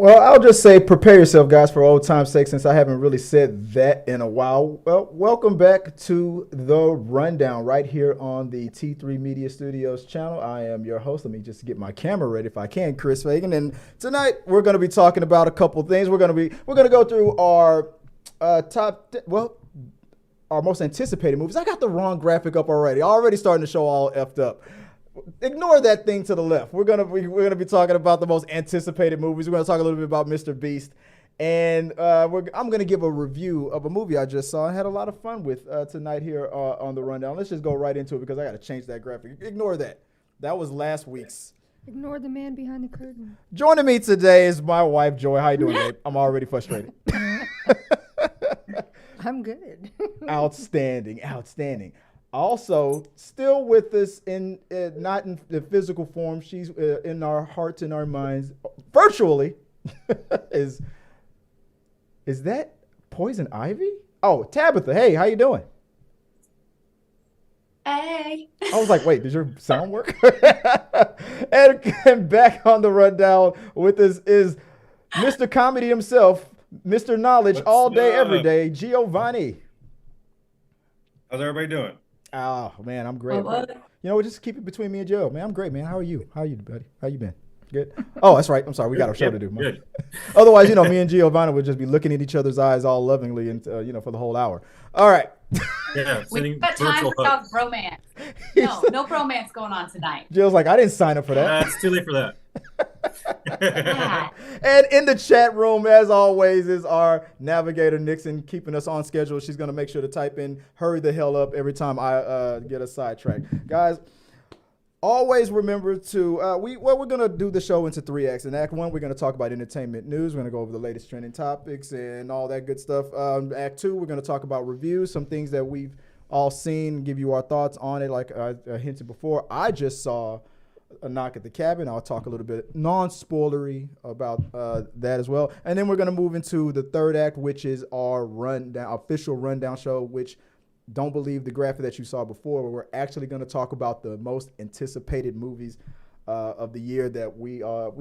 Well, I'll just say prepare yourself, guys, for old time's sake, since I haven't really said that in a while. Well, welcome back to The Rundown right here on the T3 Media Studios channel. I am your host. Let me just get my camera ready if I can, Chris Fagan. And tonight we're going to be talking about a couple things. We're going to go through our our most anticipated movies. I got the wrong graphic up already. Already starting to show all effed up. Ignore that thing to the left. We're gonna be talking about the most anticipated movies. We're gonna talk a little bit about Mr. Beast, and I'm gonna give a review of a movie I just saw and had a lot of fun with tonight here on the rundown. Let's just go right into it because I gotta change that graphic. Ignore that. That was last week's. Ignore the man behind the curtain. Joining me today is my wife, Joy. How you doing, babe? I'm already frustrated. I'm good. Outstanding. Also, still with us in not in the physical form, she's in our hearts and our minds, virtually. is that Poison Ivy? Oh, Tabitha. Hey, how you doing? Hey. I was like, wait, does your sound work? and back on the rundown with us is Mr. Comedy himself, Mr. Knowledge, What's all day, up? every day, Giovanni. How's everybody doing? Oh man, I'm great. What? You know, we'll just keep it between me and Joe. Man, I'm great, man. How are you? How are you, buddy? How you been? Good. Oh, that's right. I'm sorry. We got a show to do. Good. Otherwise, me and Giovanni would just be looking at each other's eyes all lovingly, and for the whole hour. All right. Yeah, We sending got time virtual for hugs. talk bromance. No bromance going on tonight. Jill's like, I didn't sign up for that. It's too late for that. Yeah. And in the chat room, as always, is our navigator, Nixon, keeping us on schedule. She's going to make sure to type in, hurry the hell up every time I get a sidetrack. Guys, always remember to, we're going to do the show into 3 acts. In Act 1, we're going to talk about entertainment news. We're going to go over the latest trending topics and all that good stuff. Act 2, we're going to talk about reviews, some things that we've all seen, give you our thoughts on it. Like I hinted before, I just saw A Knock at the Cabin. I'll talk a little bit non-spoilery about that as well. And then we're going to move into the third act, which is our official rundown show, which don't believe the graphic that you saw before, where we're actually going to talk about the most anticipated movies of the year that we are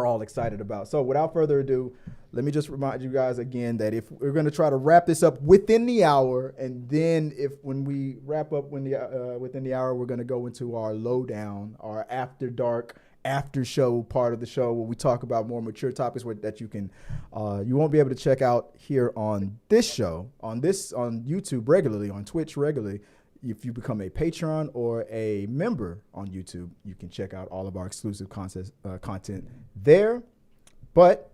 all excited about. So without further ado, let me just remind you guys again that if we're going to try to wrap this up within the hour, and then when we wrap up within the hour, we're going to go into our lowdown, our after dark, after show part of the show where we talk about more mature topics that you won't be able to check out here on this show, on YouTube regularly, on Twitch regularly. If you become a patron or a member on YouTube, you can check out all of our exclusive content there. But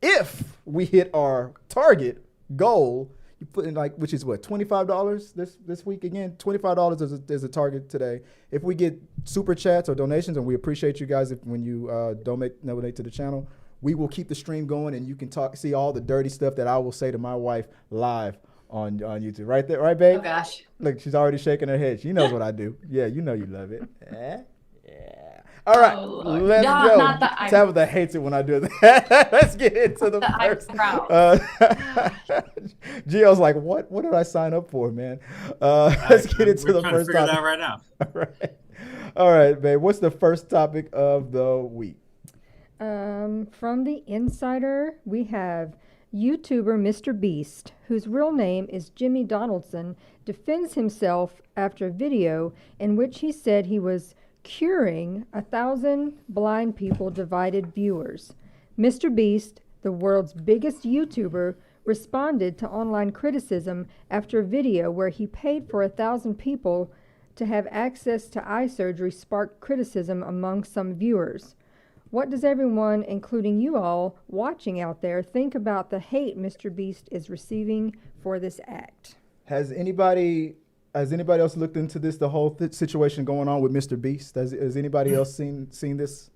if we hit our target goal, you put in which is what, $25 this week again? $25 is a target today. If we get super chats or donations, and we appreciate you guys when you donate to the channel, we will keep the stream going, and you can see all the dirty stuff that I will say to my wife live on YouTube. Right there, right, babe? Oh gosh. Look, she's already shaking her head. She knows what I do. Yeah, you know you love it. Yeah. All right, Oh, Lord. let's No, go. not the eyebrow. Tabitha hates it when I do that. Let's get into the first. Gio's like, what did I sign up for, man? Let's get into the first Figure topic. that right now. All right, babe. What's the first topic of the week? From the Insider, we have YouTuber Mr. Beast, whose real name is Jimmy Donaldson, defends himself after a video in which he said he was curing 1,000 blind people divided viewers. Mr. Beast, the world's biggest YouTuber, responded to online criticism after a video where he paid for 1,000 people to have access to eye surgery sparked criticism among some viewers. What does everyone, including you all watching out there, think about the hate Mr. Beast is receiving for this act? Has anybody else looked into this? The whole situation going on with Mr. Beast. Has anybody else seen this?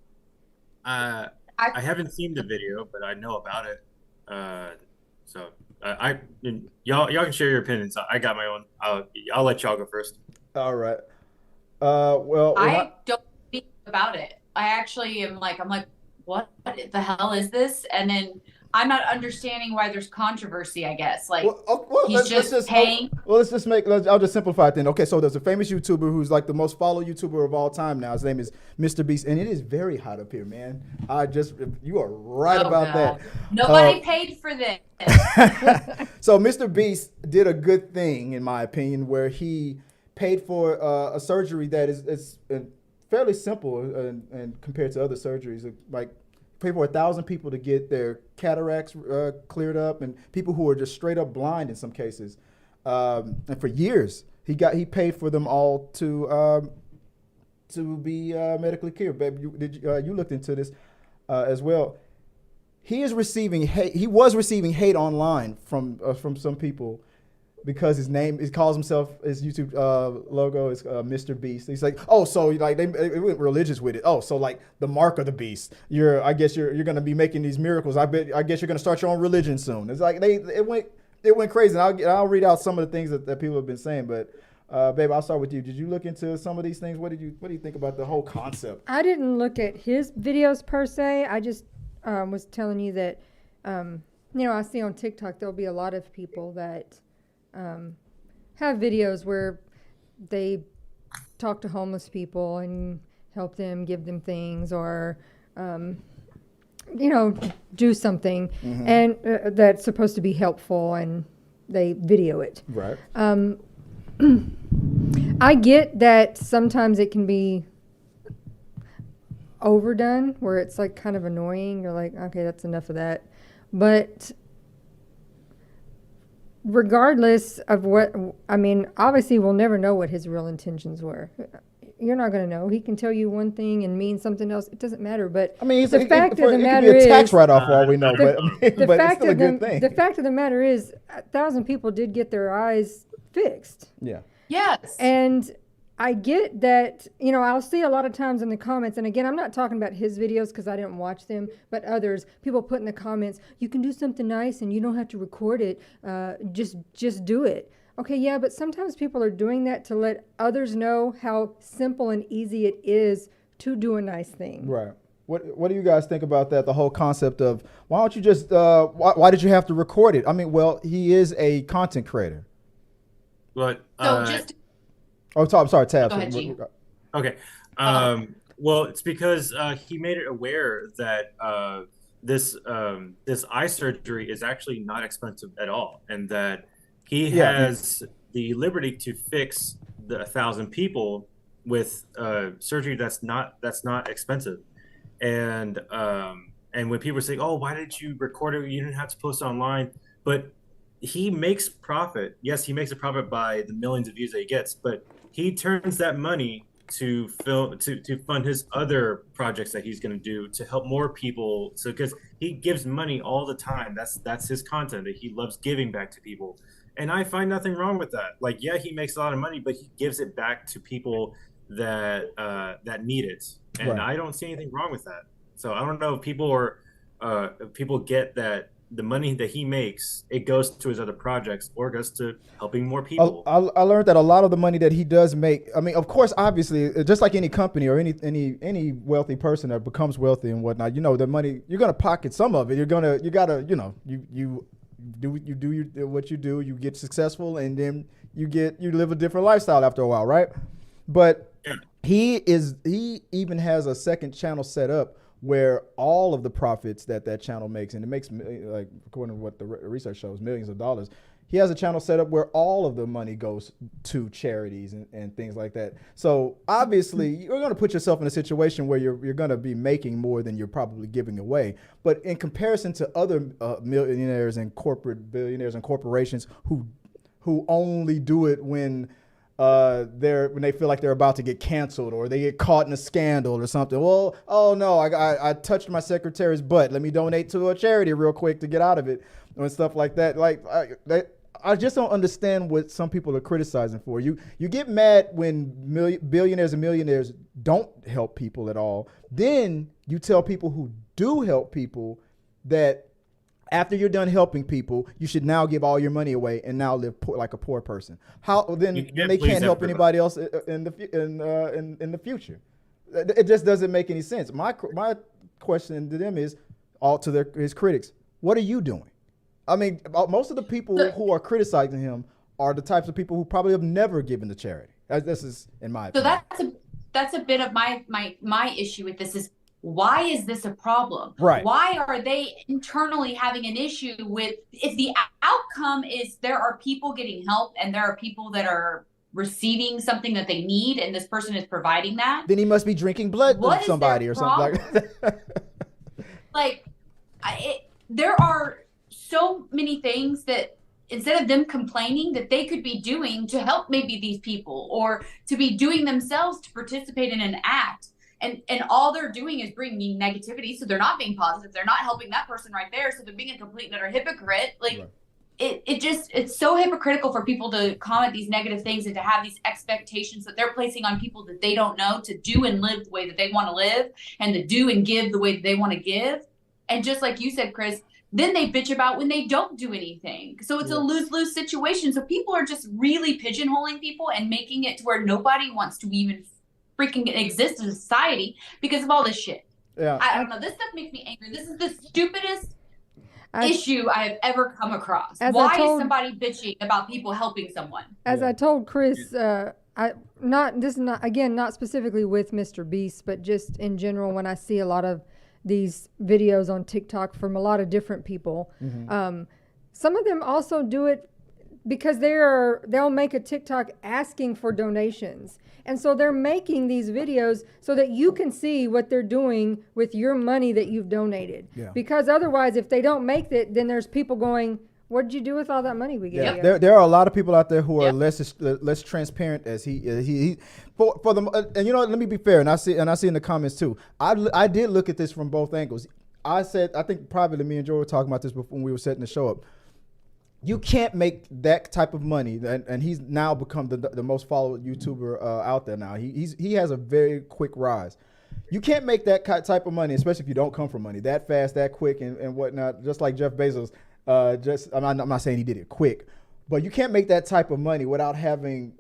I haven't seen the video, but I know about it. Y'all can share your opinions. I got my own. I'll let y'all go first. All right. Well, I don't speak about it. I actually am I'm like, what the hell is this? And then I'm not understanding why there's controversy, I guess. Like, let's I'll just simplify it then. Okay, so there's a famous YouTuber who's like the most followed YouTuber of all time now. His name is Mr. Beast, and it is very hot up here, man. You are right about that. Nobody paid for this. So Mr. Beast did a good thing, in my opinion, where he paid for a surgery that is fairly simple and compared to other surgeries, like pay for 1,000 people to get their cataracts cleared up, and people who are just straight up blind in some cases. And for years, he paid for them all to be medically cured. Babe, you looked into this as well. He is receiving hate. He was receiving hate online from some people because he calls himself, his YouTube logo is Mr. Beast. He's like, oh, so like they went religious with it. Oh, so like the mark of the beast. I guess you're gonna be making these miracles. I guess you're gonna start your own religion soon. It's like it went crazy. And I'll read out some of the things that people have been saying. But babe, I'll start with you. Did you look into some of these things? What do you think about the whole concept? I didn't look at his videos per se. I just was telling you that I see on TikTok there'll be a lot of people that have videos where they talk to homeless people and help them, give them things, or do something, and that's supposed to be helpful, and they video it. Right. I get that sometimes it can be overdone, where it's like kind of annoying. You're like, okay, that's enough of that. But regardless of obviously we'll never know what his real intentions were. You're not going to know. He can tell you one thing and mean something else. It doesn't matter. But the fact of the matter is, tax write-off for all we know. But it's still a good thing. The fact of the matter is, 1,000 people did get their eyes fixed. Yeah. Yes. And I get that, I'll see a lot of times in the comments, and again, I'm not talking about his videos because I didn't watch them, but others, people put in the comments, you can do something nice and you don't have to record it, just do it. Okay, yeah, but sometimes people are doing that to let others know how simple and easy it is to do a nice thing. Right. What do you guys think about that, the whole concept of, why don't you just, why did you have to record it? I mean, well, he is a content creator. But I'm sorry, Tab. Go ahead, G. Okay. Well, it's because he made it aware that this eye surgery is actually not expensive at all, and that he has the liberty to fix the 1,000 people with surgery that's not expensive. And when people say, "Oh, why did you record it? You didn't have to post it online," but he makes profit. Yes, he makes a profit by the millions of views that he gets, but he turns that money to fund his other projects that he's going to do to help more people. So because he gives money all the time, that's his content, that he loves giving back to people, and I find nothing wrong with that. Like, yeah, he makes a lot of money, but he gives it back to people that need it, and right. I don't see anything wrong with that. So I don't know if people get that the money that he makes, it goes to his other projects or goes to helping more people. I learned that a lot of the money that he does make, I mean, of course, obviously, just like any company or any wealthy person that becomes wealthy and whatnot, the money, you're going to pocket some of it. You do what you do, you get successful, and then you live a different lifestyle after a while, right? But yeah. He even has a second channel set up where all of the profits that channel makes, and it makes, like, according to what the research shows, millions of dollars. He has a channel set up where all of the money goes to charities and things like that. So obviously, you're going to put yourself in a situation where you're going to be making more than you're probably giving away. But in comparison to other millionaires and corporate billionaires and corporations who only do it when they feel like they're about to get canceled or they get caught in a scandal or something. Well, oh no, I touched my secretary's butt. Let me donate to a charity real quick to get out of it and stuff like that. Like I just don't understand what some people are criticizing for. You get mad when billionaires and millionaires don't help people at all. Then you tell people who do help people that after you're done helping people, you should now give all your money away and now live like a poor person. How then they can't help anybody else in the future? It just doesn't make any sense. My question to them is, his critics, What are you doing? I mean, most of the people who are criticizing him are the types of people who probably have never given to charity. This is in my opinion. So that's a bit of my issue with this is, why is this a problem? Right. Why are they internally having an issue with, if the outcome is there are people getting help and there are people that are receiving something that they need and this person is providing that, then he must be drinking blood from somebody or something like that. Like, there are so many things that instead of them complaining that they could be doing to help maybe these people or to be doing themselves to participate in an act. And all they're doing is bringing negativity. So they're not being positive. They're not helping that person right there. So they're being a complete and utter hypocrite. Like, right. It's so hypocritical for people to comment these negative things and to have these expectations that they're placing on people that they don't know to do and live the way that they want to live and to do and give the way that they want to give. And just like you said, Chris, then they bitch about when they don't do anything. So it's a lose-lose situation. So people are just really pigeonholing people and making it to where nobody wants to even freaking exist in society because of all this shit. Yeah. I don't know. This stuff makes me angry. This is the stupidest issue I have ever come across. Why is somebody bitching about people helping someone? As I told Chris, not specifically with Mr. Beast, but just in general, when I see a lot of these videos on TikTok from a lot of different people, some of them also do it because they'll make a TikTok asking for donations. And so they're making these videos so that you can see what they're doing with your money that you've donated. Yeah. Because otherwise, if they don't make it, then there's people going, what did you do with all that money we gave you? There are a lot of people out there who are less transparent as he for the and let me be fair, and I see in the comments too. I did look at this from both angles. I think privately, me and Joe were talking about this before when we were setting the show up. You can't make that type of money, and he's now become the most followed YouTuber out there now. He has a very quick rise. You can't make that type of money, especially if you don't come from money, that fast, that quick, and whatnot. Just like Jeff Bezos. I'm not saying he did it quick, but you can't make that type of money without having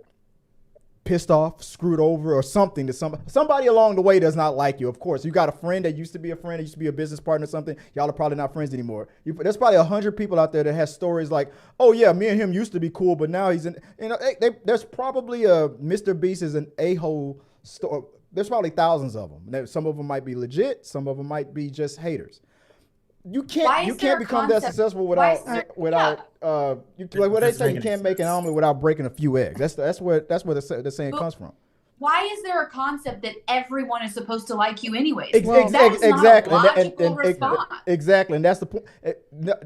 pissed off, screwed over, or something to somebody along the way does not like you. Of course, you got a friend that used to be a friend, that used to be a business partner or something. Y'all are probably not friends anymore. There's probably 100 people out there that has stories like, oh yeah, me and him used to be cool, but now he's in. There's probably Mr. Beast is an a-hole store. There's probably thousands of them. Some of them might be legit. Some of them might be just haters. You can't become that successful without what they say, you can't make an omelet without breaking a few eggs. That's where the saying comes from. Why is there a concept that everyone is supposed to like you anyways? Exactly. Not a logical response. Exactly, and that's the point.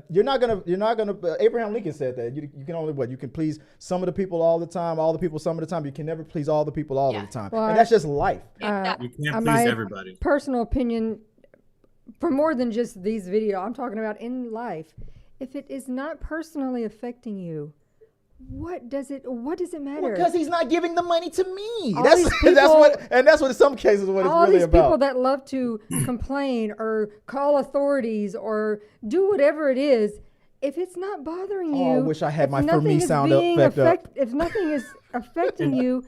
You're not gonna. Abraham Lincoln said that you can only you can please some of the people all the time, all the people some of the time. You can never please all the people all the time, and that's just life. You can't please everybody. Personal opinion. For more than just these videos, I'm talking about in life. If it is not personally affecting you, what does it matter? Because he's not giving the money to me. That's what in some cases what it's really about. All these people that love to complain or call authorities or do whatever it is, if it's not bothering you, I wish I had my for me sound effect up. If nothing is affecting you,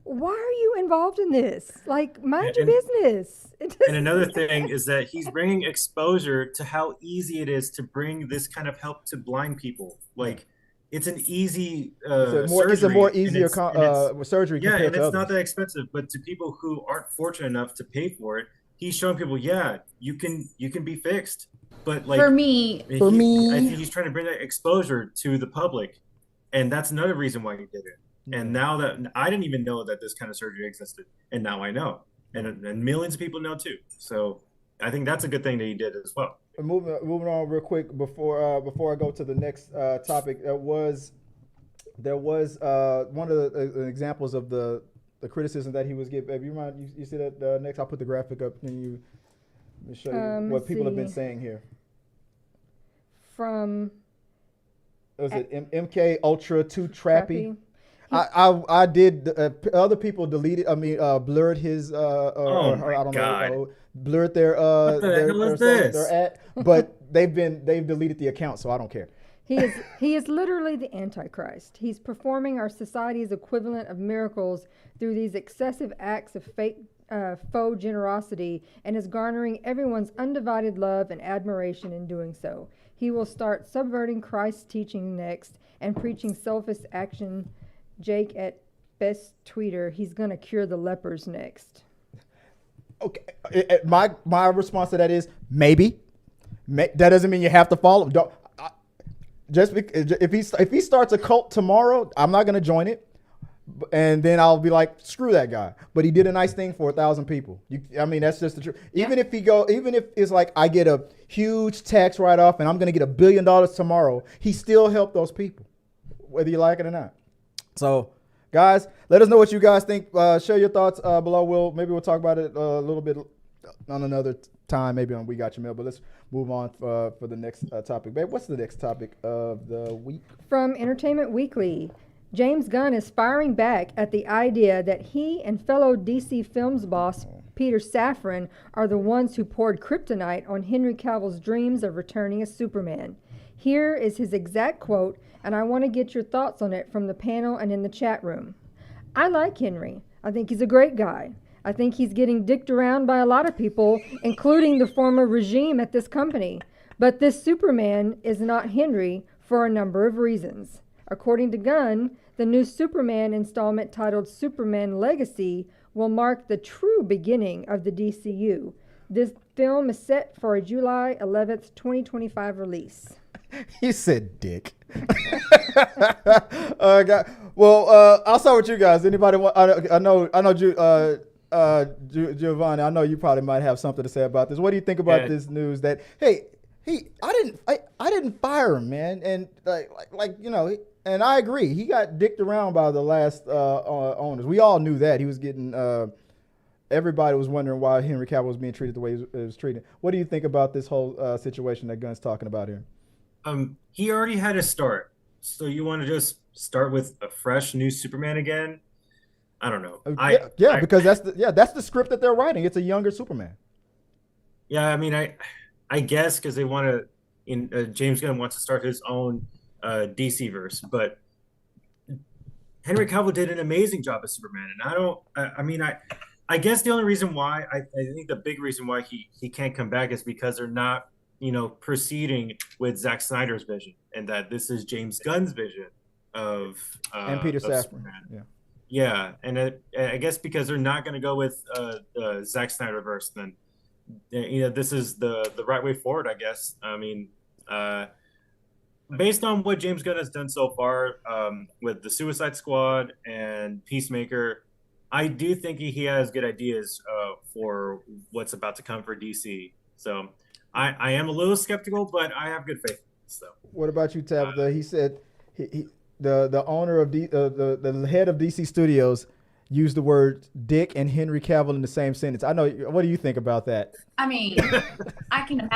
why are you involved in this? Like, mind your business. And another thing is that he's bringing exposure to how easy it is to bring this kind of help to blind people. Like, it's an easy surgery. It's a more easier surgery. Yeah, and it's not that expensive. But to people who aren't fortunate enough to pay for it, he's showing people, you can be fixed. But like for me, I think he's trying to bring that exposure to the public, and that's another reason why he did it. And now that I didn't even know that this kind of surgery existed, and now I know, and millions of people know too. So I think that's a good thing that he did as well. Moving on real quick before I go to the next topic, there was one of the examples of the criticism that he was given. If you mind, you see that next? I'll put the graphic up. Can you show you what people have been saying here? From was it MK Ultra 2 Trappy? I did. Other people deleted. Blurred his. Blurred their. What the hell is this? Their ad, but they've deleted the account, so I don't care. He is literally the Antichrist. He's performing our society's equivalent of miracles through these excessive acts of faux generosity, and is garnering everyone's undivided love and admiration in doing so. He will start subverting Christ's teaching next and preaching selfish action. Jake at Best Tweeter, he's going to cure the lepers next. Okay, my response to that is maybe. That doesn't mean you have to follow. If he starts a cult tomorrow, I'm not going to join it. And then I'll be like, screw that guy. But he did a nice thing for 1,000 people. That's just the truth. Yeah. Even if it's like I get a huge tax write-off and I'm going to get $1 billion tomorrow, he still helped those people, whether you like it or not. So, guys, let us know what you guys think. Share your thoughts below. Maybe we'll talk about it a little bit on another time, maybe on We Got Your Mail. But let's move on for the next topic. Babe, what's the next topic of the week? From Entertainment Weekly. James Gunn is firing back at the idea that he and fellow DC Films boss Peter Safran are the ones who poured kryptonite on Henry Cavill's dreams of returning as Superman. Here is his exact quote, and I want to get your thoughts on it from the panel and in the chat room. I like Henry. I think he's a great guy. I think he's getting dicked around by a lot of people, including the former regime at this company. But this Superman is not Henry for a number of reasons. According to Gunn, the new Superman installment titled Superman Legacy will mark the true beginning of the DCU. This film is set for a July 11th, 2025 release. He said dick. I'll start with you guys. Anybody want? I know. Giovanni, I know you probably might have something to say about this. What do you think about this news that, hey, I didn't fire him, man. And and I agree. He got dicked around by the last owners. We all knew that. He was getting, everybody was wondering why Henry Cavill was being treated the way he was treated. What do you think about this whole situation that Gunn's talking about here? He already had a start. So you want to just start with a fresh new Superman again? I don't know. Because that's the script that they're writing. It's a younger Superman. Yeah, I guess because they want to, James Gunn wants to start his own DC verse, but Henry Cavill did an amazing job as Superman, and I guess the only reason why I think the big reason why he can't come back is because they're not proceeding with Zack Snyder's vision, and that this is James Gunn's vision of and Peter Safran. Superman. Yeah, and I guess because they're not going to go with Zack Snyder verse, then this is the right way forward, I guess. Based on what James Gunn has done so far with the Suicide Squad and Peacemaker, I do think he has good ideas for what's about to come for DC. So I am a little skeptical, but I have good faith. So what about you, Tabitha? He said the owner of the head of DC Studios used the word dick and Henry Cavill in the same sentence. I know. What do you think about that? I can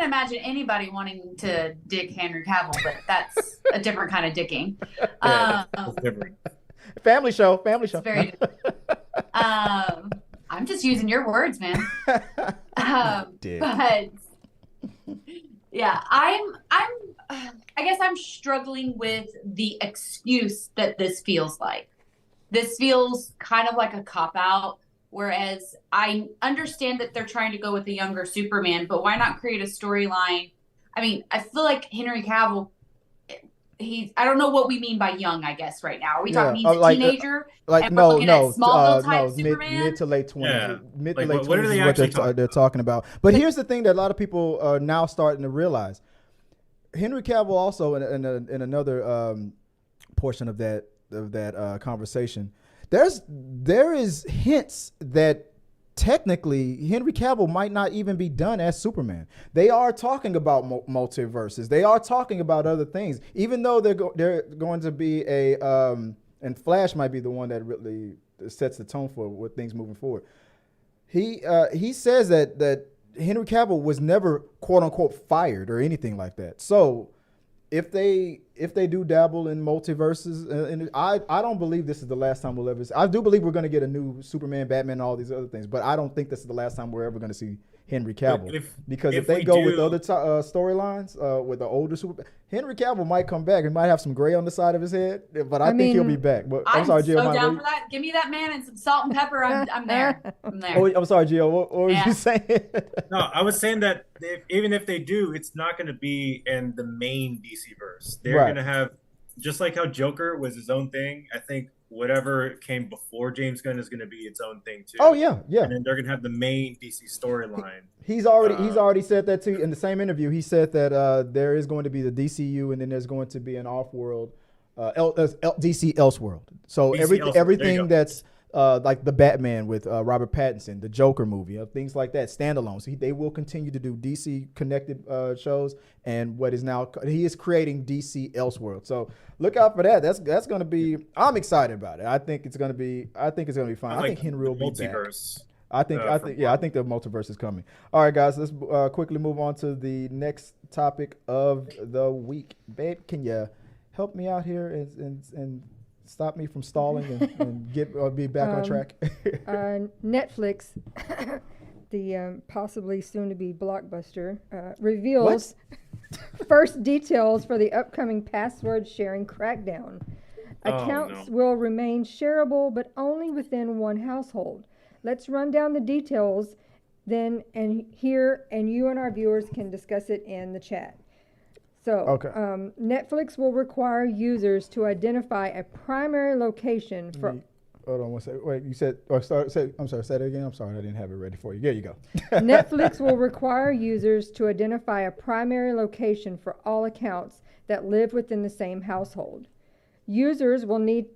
imagine anybody wanting to dick Henry Cavill, but that's a different kind of dicking. Different. Family show. It's very different. I'm just using your words, man. Dick. But yeah, I guess I'm struggling with the excuse that this feels like. This feels kind of like a cop-out, whereas I understand that they're trying to go with a younger Superman, but why not create a storyline? I feel like Henry Cavill, I don't know what we mean by young, I guess, right now. Are we talking he's a teenager? Superman? Mid to late 20s. Yeah. Mid to late 20s what are they is what they're talking about. But here's the thing that a lot of people are now starting to realize. Henry Cavill also, in another portion of that conversation, there is hints that technically Henry Cavill might not even be done as Superman. They are talking about multiverses. They are talking about other things, even though they're going to be and Flash might be the one that really sets the tone for what things moving forward. He says that Henry Cavill was never quote unquote fired or anything like that. So if they do dabble in multiverses, and I don't believe this is the last time we'll ever see. I do believe we're going to get a new Superman, Batman, and all these other things, but I don't think this is the last time we're ever going to see Henry Cavill. Because if if they we go with do- other storylines, with the older super, Henry Cavill might come back. He might have some gray on the side of his head, but I think he'll be back. But I'm sorry, so Gio. down for that. Give me that man and some salt and pepper. I'm there. I'm there. Oh, I'm sorry, Gio. What were you saying? No, I was saying that even if they do, it's not going to be in the main DC verse. They're Right. going to have, just like how Joker was his own thing. I think whatever came before James Gunn is going to be its own thing too. Oh yeah. And then they're going to have the main DC storyline. He's already said that too in the same interview. He said that there is going to be the DCU, and then there's going to be an off-world DC Elseworld. So DC Elseworld. everything that's like the Batman with Robert Pattinson, the Joker movie, things like that, standalone. So they will continue to do DC connected shows, and what is now he is creating DC Elseworld. So look out for that. That's going to be. I'm excited about it. I think it's going to be fine. I think Henry will be back. I think the multiverse is coming. All right, guys, let's quickly move on to the next topic of the week. Babe, can you help me out here and stop me from stalling and be back on track? Netflix, the possibly soon-to-be blockbuster, reveals first details for the upcoming password sharing crackdown. Accounts will remain shareable, but only within one household. Let's run down the details then, and you and our viewers can discuss it in the chat. So, Netflix will require users to identify a primary location for. Hold on one second. Wait, you said, I'm sorry, say that again. I'm sorry, I didn't have it ready for you. There you go. Netflix will require users to identify a primary location for all accounts that live within the same household. Users will need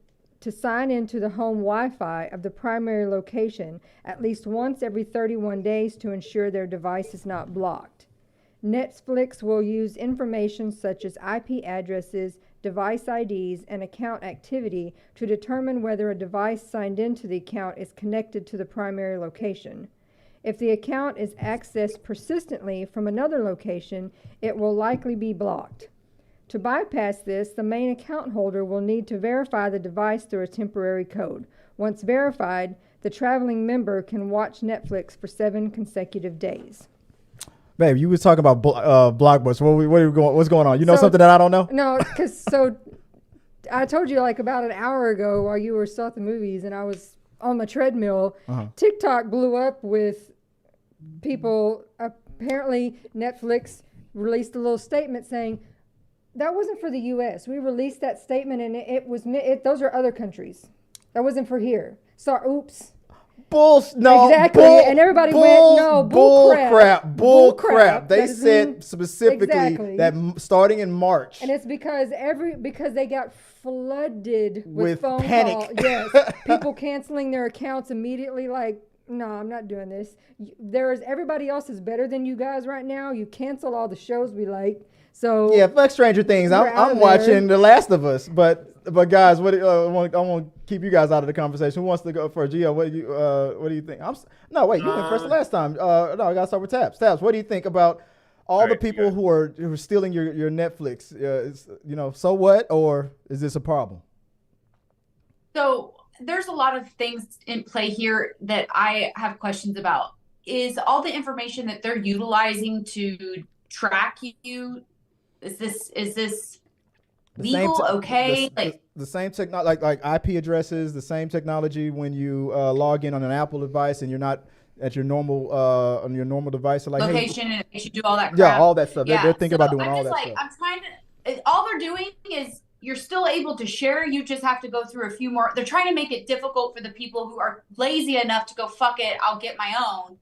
to sign into the home Wi-Fi of the primary location at least once every 31 days to ensure their device is not blocked. Netflix will use information such as IP addresses, device IDs, and account activity to determine whether a device signed into the account is connected to the primary location. If the account is accessed persistently from another location, it will likely be blocked. To bypass this, the main account holder will need to verify the device through a temporary code. Once verified, the traveling member can watch Netflix for 7 consecutive days. Babe, you was talking about Blockbuster. What's going on? You know something that I don't know? No, because I told you like about an hour ago while you were still at the movies and I was on the treadmill, TikTok blew up with people. Apparently, Netflix released a little statement saying, that wasn't for the U.S. We released that statement, and those are other countries. That wasn't for here. So, oops. No, exactly. And everybody went, no, bull crap. They said specifically that starting in March. And it's because they got flooded with phone panic. calls. Yes, people canceling their accounts immediately. Like, no, I'm not doing this. Everybody else is better than you guys right now. You canceled all the shows we like. So yeah, fuck Stranger Things. I'm watching The Last of Us, but guys, I want to keep you guys out of the conversation. Who wants to go first? Gio, what do you think? You went first the last time. I gotta start with Tabs. Tabs, what do you think about all the people who are stealing your Netflix? So what, or is this a problem? So there's a lot of things in play here that I have questions about. Is all the information that they're utilizing to track you? Is this legal? Okay, the same technology, like IP addresses, the same technology when you log in on an Apple device and you're not at your normal on your normal device, like location, and it makes you do all that crap. Yeah, all that stuff. They're thinking about doing all that stuff. I'm trying to. All they're doing is you're still able to share. You just have to go through a few more. They're trying to make it difficult for the people who are lazy enough to go, fuck it, I'll get my own.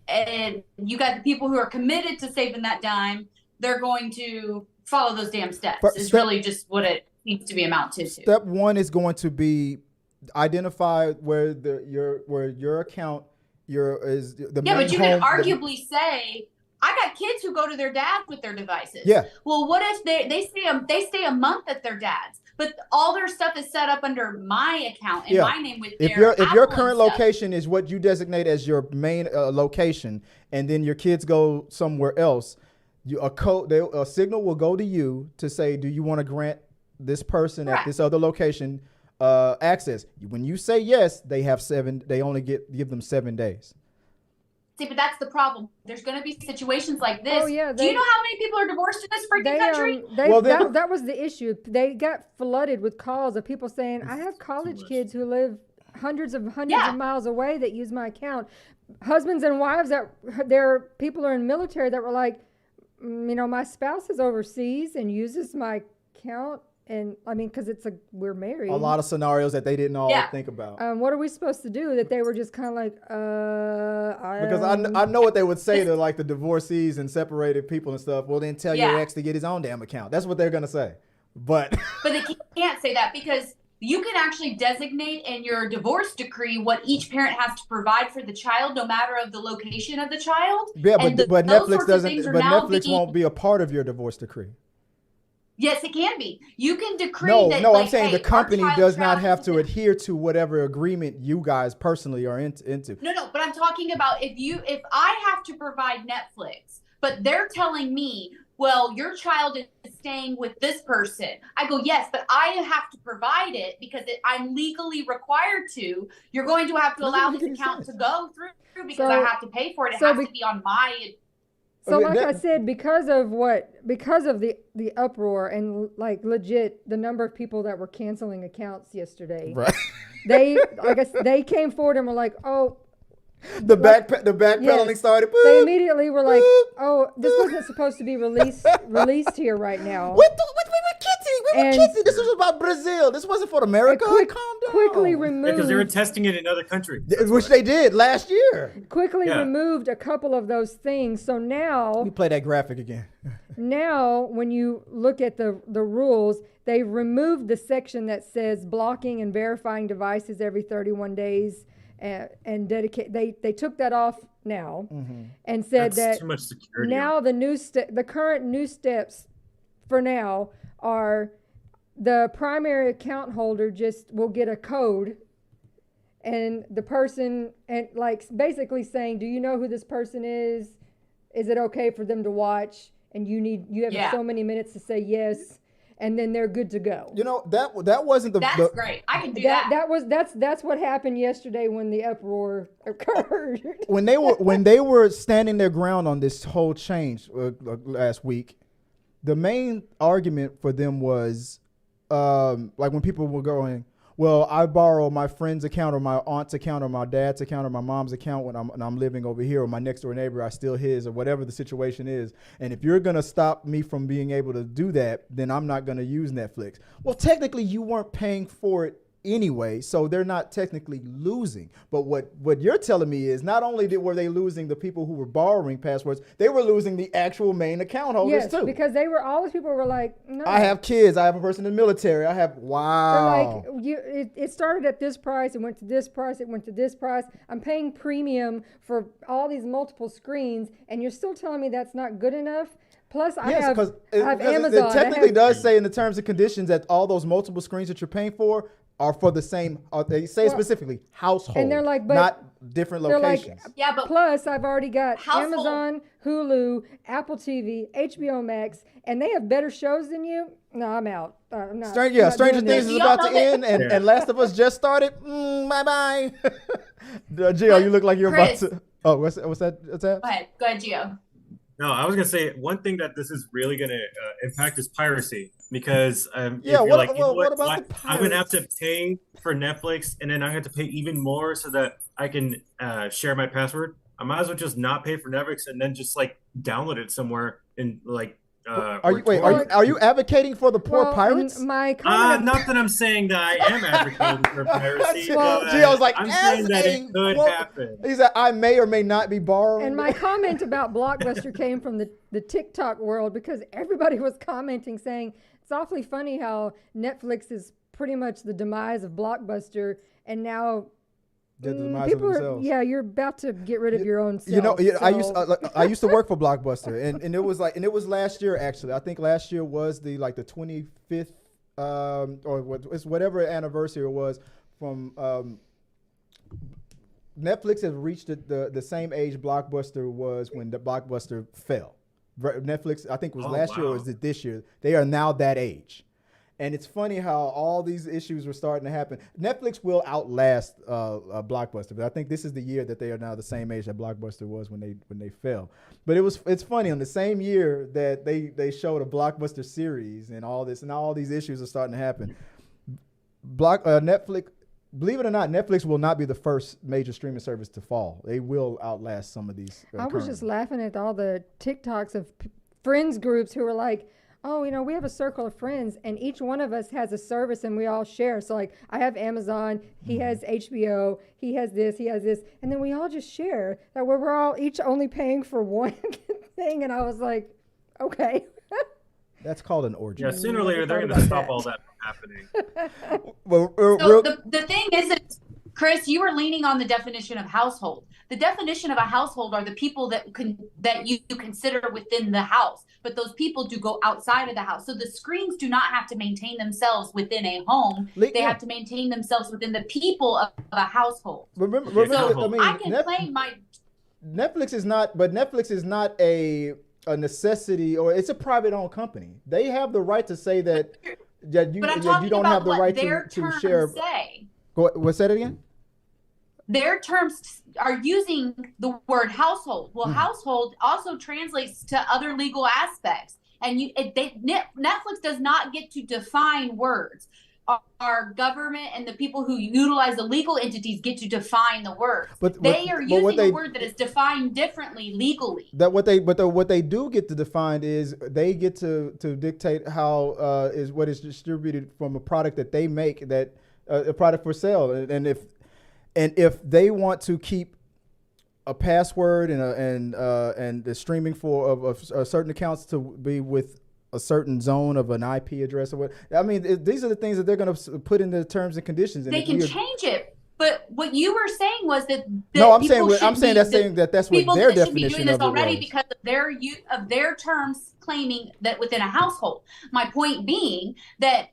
And you got the people who are committed to saving that dime. They're going to follow those damn steps. It's really just what it needs to be amounted to. Step one is going to be identify where your account is the yeah, but you can arguably say, I got kids who go to their dads with their devices. Yeah. Well, what if they stay a month at their dad's, but all their stuff is set up under my account and my name with their if your current location is what you designate as your main location, and then your kids go somewhere else, a signal will go to you to say, do you want to grant this person at this other location access? When you say yes, they only give them 7 days. See, but that's the problem. There's going to be situations like this. Oh, yeah, Do you know how many people are divorced in this freaking country? That was the issue. They got flooded with calls of people saying, I have college kids who live hundreds of miles away that use my account. Husbands and wives people are in military that were like, my spouse is overseas and uses my account. And I mean, because we're married. A lot of scenarios that they didn't all think about. What are we supposed to do? That they were just kind of like, because I know what they would say to like the divorcees and separated people and stuff. Well, then tell your ex to get his own damn account. That's what they're gonna say. But they can't say that because you can actually designate in your divorce decree what each parent has to provide for the child, no matter of the location of the child. Yeah, but Netflix doesn't. But Netflix won't be a part of your divorce decree. Yes, it can be. You can decree that. No, I'm saying the company does not have to adhere to whatever agreement you guys personally are into. No, but I'm talking about if I have to provide Netflix, but they're telling me, well, your child is staying with this person. I go, yes, but I have to provide it because I'm legally required to. You're going to have to allow this account to go through because I have to pay for it. It has to be on my. So like I said, because of the uproar and like legit the number of people that were canceling accounts yesterday, right? They came forward and were like, oh, the backpedaling started. Boop, they immediately were like, boop, oh, this wasn't supposed to be released here right now. We were kidding. This was about Brazil. This wasn't for America. Calm down. Quickly removed. Because they were testing it in other countries. Which they did last year. Quickly removed a couple of those things. So now. Let me play that graphic again. Now, when you look at the rules, they removed the section that says blocking and verifying devices every 31 days. And dedicate. They took that off now, and said that's too much security. Now the current new steps for now are the primary account holder just will get a code, and the person and like basically saying, do you know who this person is? Is it okay for them to watch? And you have so many minutes to say yes. And then they're good to go. You know, that wasn't the. That's great. I can do that. That's what happened yesterday when the uproar occurred. when they were standing their ground on this whole change last week, the main argument for them was, like when people were going, well, I borrow my friend's account or my aunt's account or my dad's account or my mom's account when I'm living over here, or my next door neighbor, I steal his, or whatever the situation is. And if you're going to stop me from being able to do that, then I'm not going to use Netflix. Well, technically you weren't paying for it anyway, so they're not technically losing. But what you're telling me is not only were they losing the people who were borrowing passwords, they were losing the actual main account holders too. Because all these people were like, no. I have kids. I have a person in the military. I have, wow. They're like, it started at this price. It went to this price. It went to this price. I'm paying premium for all these multiple screens, and you're still telling me that's not good enough? Plus, I have Amazon. It technically does say in the terms and conditions that all those multiple screens that you're paying for are for the same, they say specifically household, and they're like, but not different locations. Like, but plus I've already got Amazon, Hulu, Apple TV, HBO Max, and they have better shows than you. No, I'm out. I'm not. Stranger Things is about to end, and Last of Us just started. Bye. Gio, you look like you're Chris, about to. Oh, what's that? Go ahead, Gio. No, I was gonna say one thing that this is really gonna impact is piracy, because what about the pirates? I'm gonna have to pay for Netflix, and then I have to pay even more so that I can share my password. I might as well just not pay for Netflix and then just like download it somewhere and like. Are you advocating for the poor pirates? Not that I'm saying that I am advocating for piracy. Gio's like, I'm saying that it could happen. He said, I may or may not be borrowing. And my comment about Blockbuster came from the TikTok world, because everybody was commenting saying it's awfully funny how Netflix is pretty much the demise of Blockbuster, and now people are, you're about to get rid of your own self. You know, I used to work for Blockbuster, and it was last year actually. I think last year was the 25th or it's whatever anniversary it was from Netflix has reached the same age Blockbuster was when the Blockbuster fell. Netflix, I think, was last year or was it this year? They are now that age. And it's funny how all these issues were starting to happen. Netflix will outlast Blockbuster, but I think this is the year that they are now the same age that Blockbuster was when they fell. But it's funny, on the same year that they showed a Blockbuster series and all this, and all these issues are starting to happen. Netflix, believe it or not, Netflix will not be the first major streaming service to fall. They will outlast some of these. I was just laughing at all the TikToks of friends groups who were like, oh, we have a circle of friends and each one of us has a service and we all share. So like I have Amazon, he has HBO, he has this. And then we all just share that we're all each only paying for one thing. And I was like, okay. That's called an orgy. Yeah, sooner or later, they're going to stop all that from happening. So the thing is that, Chris, you were leaning on the definition of household. The definition of a household are the people that you consider within the house, but those people do go outside of the house. So the screens do not have to maintain themselves within a home. They have to maintain themselves within the people of a household. Remember, so I can play my... Netflix is not a necessity, or it's a private owned company. They have the right to say that you don't have the right to share. What's that again? Their terms are using the word household. Well, household also translates to other legal aspects, and Netflix does not get to define words. Our government and the people who utilize the legal entities get to define the words. They are using a word that is defined differently legally. What they do get to define is they get to dictate how what is distributed from a product that they make, that a product for sale, and if they want to keep a password and the streaming of certain accounts to be with a certain zone of an IP address or what, I mean, these are the things that they're going to put in the terms and conditions. And they can change it, but what you were saying was that that's what their definition of it already was. Because of their use of their terms claiming that within a household. My point being that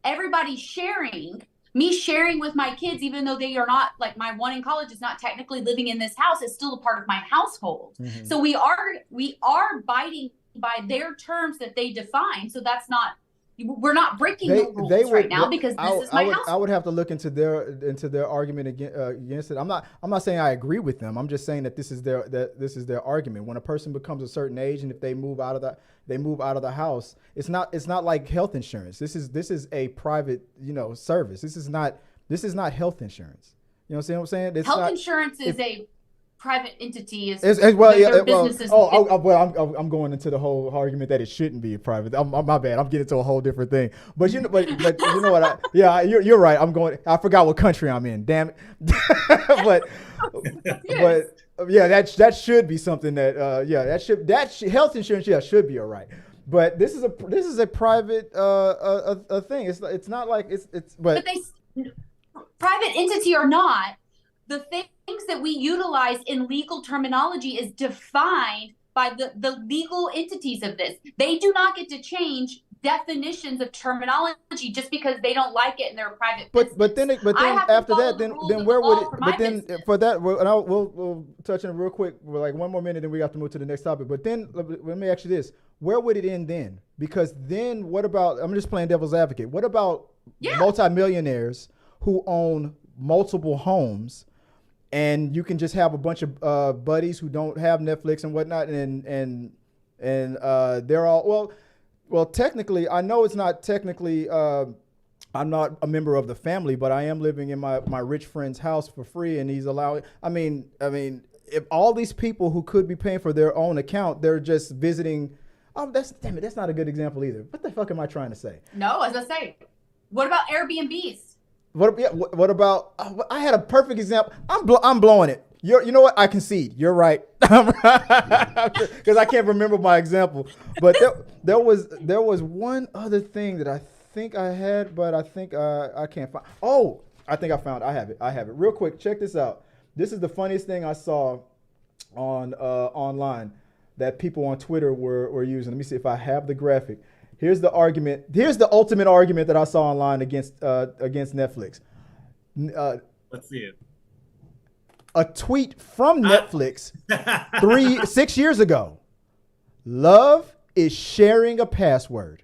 everybody's sharing. Me sharing with my kids, even though they are not, like my one in college is not technically living in this house, is still a part of my household. Mm-hmm. So we are abiding by their terms that they define. So that's not, we're not breaking the rules right now because this is my house. I would have to look into their argument against it. I'm not saying I agree with them. I'm just saying that this is their argument. When a person becomes a certain age and if they move out of the house, it's not like health insurance. This is a private service. This is not health insurance. You know what I'm saying? Health insurance is a private entity. I'm going into the whole argument that it shouldn't be a private. My bad. I'm getting to a whole different thing. But you know what? You're right. I forgot what country I'm in. Damn it. but yeah, that should be something that health insurance should be all right. But this is a private a thing. It's not like but private entity or not, the things that we utilize in legal terminology is defined by the legal entities of this. They do not get to change definitions of terminology just because they don't like it in their private business. But then after that, then where would it? But then for that, we'll touch on it real quick. We're like one more minute, then we have to move to the next topic. But then let me ask you this: where would it end then? Because then what about? I'm just playing devil's advocate. What about multimillionaires who own multiple homes? And you can just have a bunch of buddies who don't have Netflix and whatnot, and they're all well. Technically, I know it's not technically. I'm not a member of the family, but I am living in my rich friend's house for free, and he's allowing. I mean, if all these people who could be paying for their own account, they're just visiting. Oh, that's not a good example either. What the fuck am I trying to say? No, as I say, what about Airbnbs? What about? I had a perfect example. I'm blowing it. You know what? I concede. You're right. Because I can't remember my example. But there was one other thing that I think I had, but I think I can't find. Oh, I think I found. I have it. Real quick, check this out. This is the funniest thing I saw on online that people on Twitter were using. Let me see if I have the graphic. Here's the argument. Here's the ultimate argument that I saw online against Netflix. Let's see it. A tweet from Netflix 6 years ago. Love is sharing a password.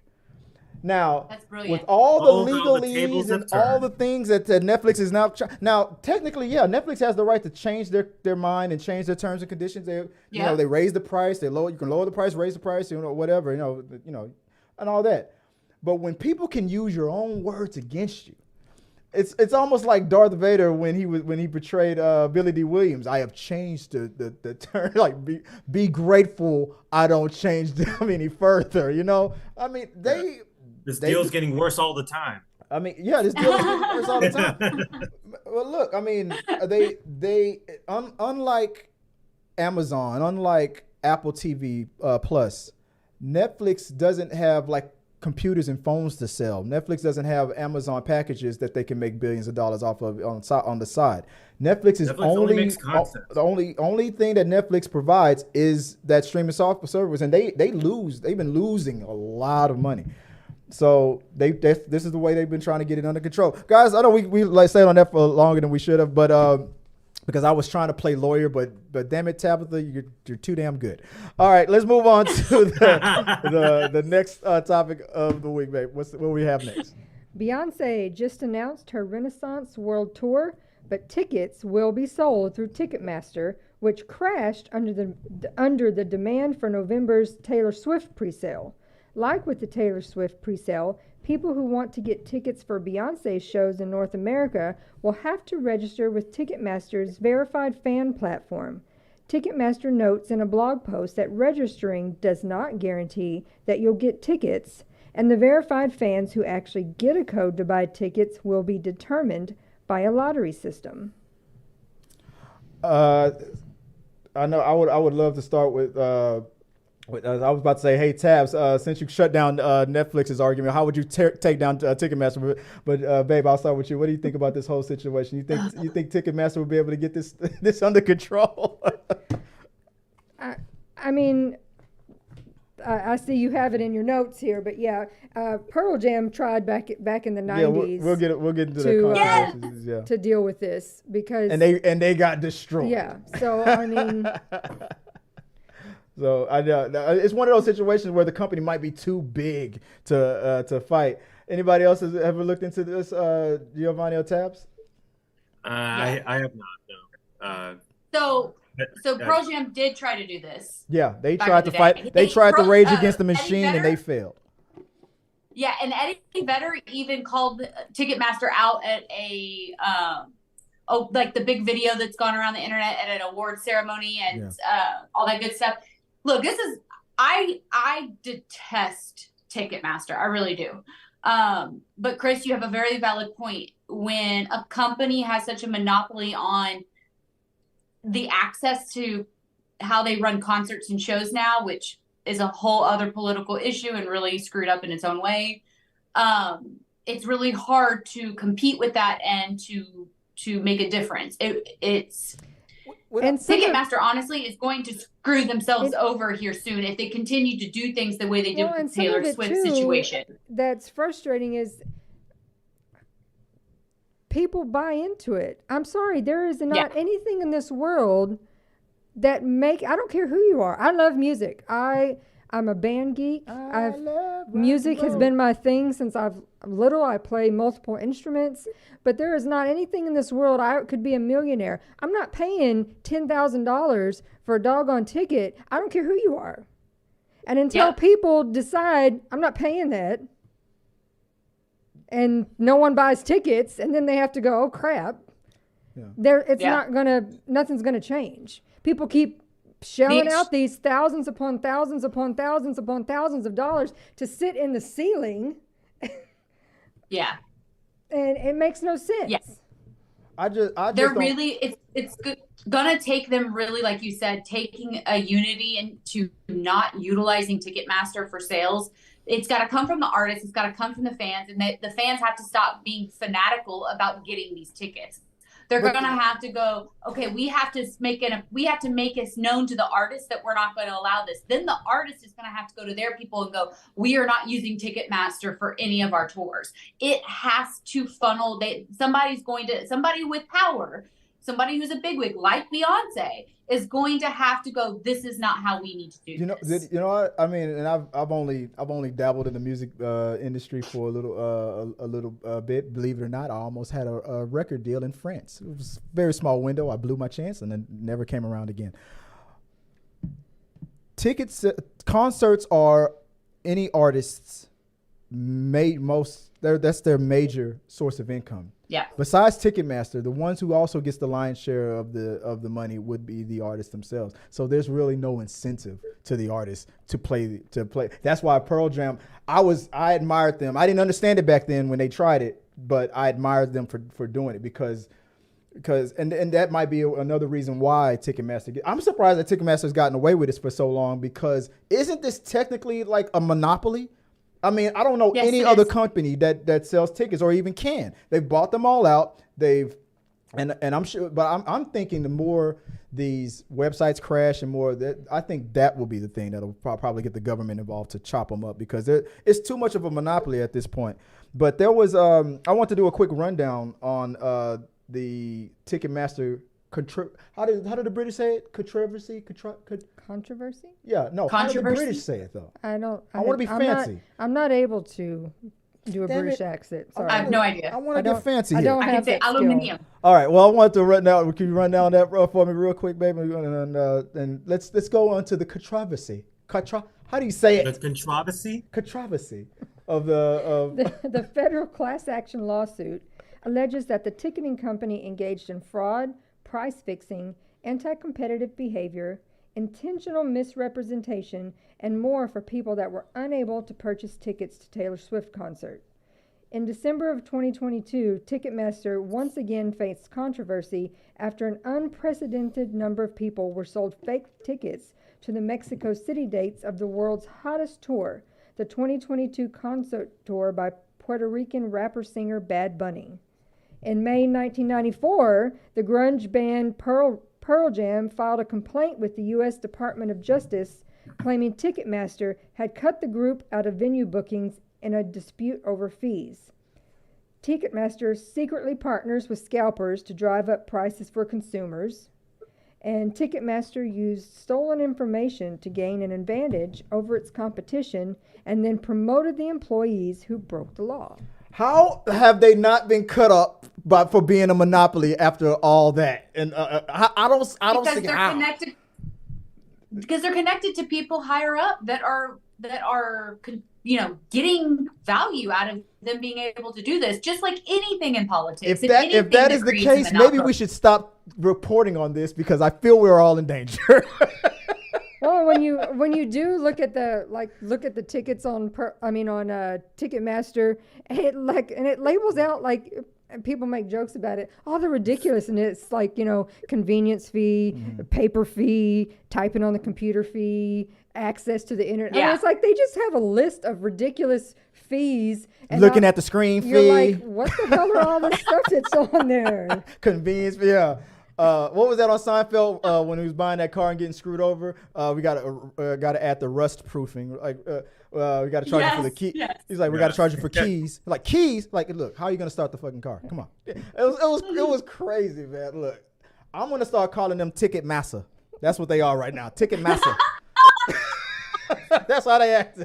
Now, That's with brilliant. all the Oh, how the legalese tables and have all turned. the things that Netflix is now technically, yeah, Netflix has the right to change their mind and change their terms and conditions. They Yeah. they raise the price, you can lower the price, raise the price, whatever, and all that. But when people can use your own words against you, it's almost like Darth Vader when he portrayed Billy D. Williams. I have changed the term, like be grateful I don't change them any further. I mean This they deal's getting worse all the time. I mean, yeah, this deal is getting worse all the time. Well, look, I mean, unlike Amazon, unlike Apple TV Plus, Netflix doesn't have like computers and phones to sell. Netflix doesn't have Amazon packages that they can make billions of dollars off of on the side. Netflix only makes content. The only thing that Netflix provides is that streaming software service, and they've been losing a lot of money. So this is the way they've been trying to get it under control. Guys, I know we like stayed on that for longer than we should have, but because I was trying to play lawyer, but damn it, Tabitha, you're too damn good. All right, let's move on to the next topic of the week, babe. What we have next? Beyonce just announced her Renaissance World Tour, but tickets will be sold through Ticketmaster, which crashed under the demand for November's Taylor Swift presale. Like with the Taylor Swift presale, people who want to get tickets for Beyonce's shows in North America will have to register with Ticketmaster's verified fan platform. Ticketmaster notes in a blog post that registering does not guarantee that you'll get tickets, and the verified fans who actually get a code to buy tickets will be determined by a lottery system. I know I would love to start with I was about to say, hey Tabs, since you shut down Netflix's argument, how would you take down Ticketmaster? But babe, I'll start with you. What do you think about this whole situation? You think Ticketmaster will be able to get this under control? I mean, I see you have it in your notes here, but yeah, Pearl Jam tried back in the 90s. Yeah, we'll get into the consequences. Yeah. To deal with this because and they got destroyed. Yeah, so I mean. So I know it's one of those situations where the company might be too big to fight. Anybody else has ever looked into this, Giovanni or Tabs? I have not. No. So Pearl Jam did try to do this. Yeah, they tried to fight. They tried to rage against the machine, and they failed. Yeah, and Eddie Vedder even called Ticketmaster out at a like the big video that's gone around the internet at an award ceremony and all that good stuff. Look, I detest Ticketmaster. I really do. But Chris, you have a very valid point. When a company has such a monopoly on the access to how they run concerts and shows now, which is a whole other political issue and really screwed up in its own way, it's really hard to compete with that and to make a difference. And Ticketmaster, honestly, is going to screw themselves over here soon if they continue to do things the way they did with the Taylor Swift situation. That's frustrating is people buy into it. I'm sorry, there is not anything in this world that I don't care who you are. I love music. I'm a band geek. Music has been my thing since I'm little. I play multiple instruments, but there is not anything in this world I could be a millionaire. I'm not paying $10,000 for a doggone ticket. I don't care who you are. And until people decide I'm not paying that, and no one buys tickets, and then they have to go, oh crap, nothing's gonna change. People keep shelling out these thousands upon thousands upon thousands upon thousands of dollars to sit in the ceiling. Yeah. And it makes no sense. Yes. They're really, it's gonna take them really, like you said, taking a unity into not utilizing Ticketmaster for sales. It's got to come from the artists. It's got to come from the fans, and the fans have to stop being fanatical about getting these tickets. They're going to have to go, okay, we have to make us known to the artist that we're not going to allow this. Then the artist is going to have to go to their people and go, we are not using Ticketmaster for any of our tours. It has to funnel. Somebody with power, somebody who's a bigwig like Beyonce is going to have to go, this is not how we need to do this. You know what I mean? And I've only dabbled in the music industry for a little bit. Believe it or not, I almost had a record deal in France. It was a very small window. I blew my chance and then never came around again. Concerts are any artist's that's their major source of income. Yeah. Besides Ticketmaster, the ones who also gets the lion's share of the money would be the artists themselves. So there's really no incentive to the artists to play. That's why Pearl Jam, I admired them. I didn't understand it back then when they tried it, but I admired them for doing it because that might be another reason why Ticketmaster. I'm surprised that Ticketmaster's gotten away with this for so long, because isn't this technically like a monopoly? I mean, I don't know any other company that sells tickets or even can. They've bought them all out. And I'm sure, but I'm thinking the more these websites crash and more that, I think that will be the thing that'll probably get the government involved to chop them up, because it's too much of a monopoly at this point. But there was, I want to do a quick rundown on the Ticketmaster. How did the British say it? Controversy? Controversy? Yeah, no. How did the British say it though? I want to be fancy. I'm not able to do a British accent. Sorry. I have no idea. I want to get fancy here. I can say aluminium. All right. Well, I want to run down. Can you run down that for me real quick, baby? And let's go on to the controversy. How do you say it? The controversy. Controversy of the federal class action lawsuit alleges that the ticketing company engaged in fraud, price fixing, anti-competitive behavior, intentional misrepresentation, and more for people that were unable to purchase tickets to Taylor Swift concert. In December of 2022, Ticketmaster once again faced controversy after an unprecedented number of people were sold fake tickets to the Mexico City dates of the world's hottest tour, the 2022 concert tour by Puerto Rican rapper-singer Bad Bunny. In May 1994, the grunge band Pearl Jam filed a complaint with the U.S. Department of Justice, claiming Ticketmaster had cut the group out of venue bookings in a dispute over fees. Ticketmaster secretly partners with scalpers to drive up prices for consumers, and Ticketmaster used stolen information to gain an advantage over its competition and then promoted the employees who broke the law. How have they not been cut up for being a monopoly after all that? And I don't see how. Connected, because they're connected to people higher up that are getting value out of them being able to do this, just like anything in politics. If that is the case, maybe we should stop reporting on this, because I feel we're all in danger. Well, when you do look at the tickets on Ticketmaster, and it labels out, like, people make jokes about it, all the ridiculous, and it's like, convenience fee, paper fee, typing on the computer fee, access to the internet. Yeah. And it's like they just have a list of ridiculous fees. And looking at the screen fee. You're like, what the hell are all this stuff that's on there? Convenience fee, yeah. What was that on Seinfeld when he was buying that car and getting screwed over? We got to add the rust proofing. Like, we got to charge you for the key. Yes. He's like, we got to charge you for keys. Like, keys? Like, look, how are you going to start the fucking car? Come on. It was crazy, man. Look, I'm going to start calling them Ticketmaster. That's what they are right now. Ticketmaster. That's how they act.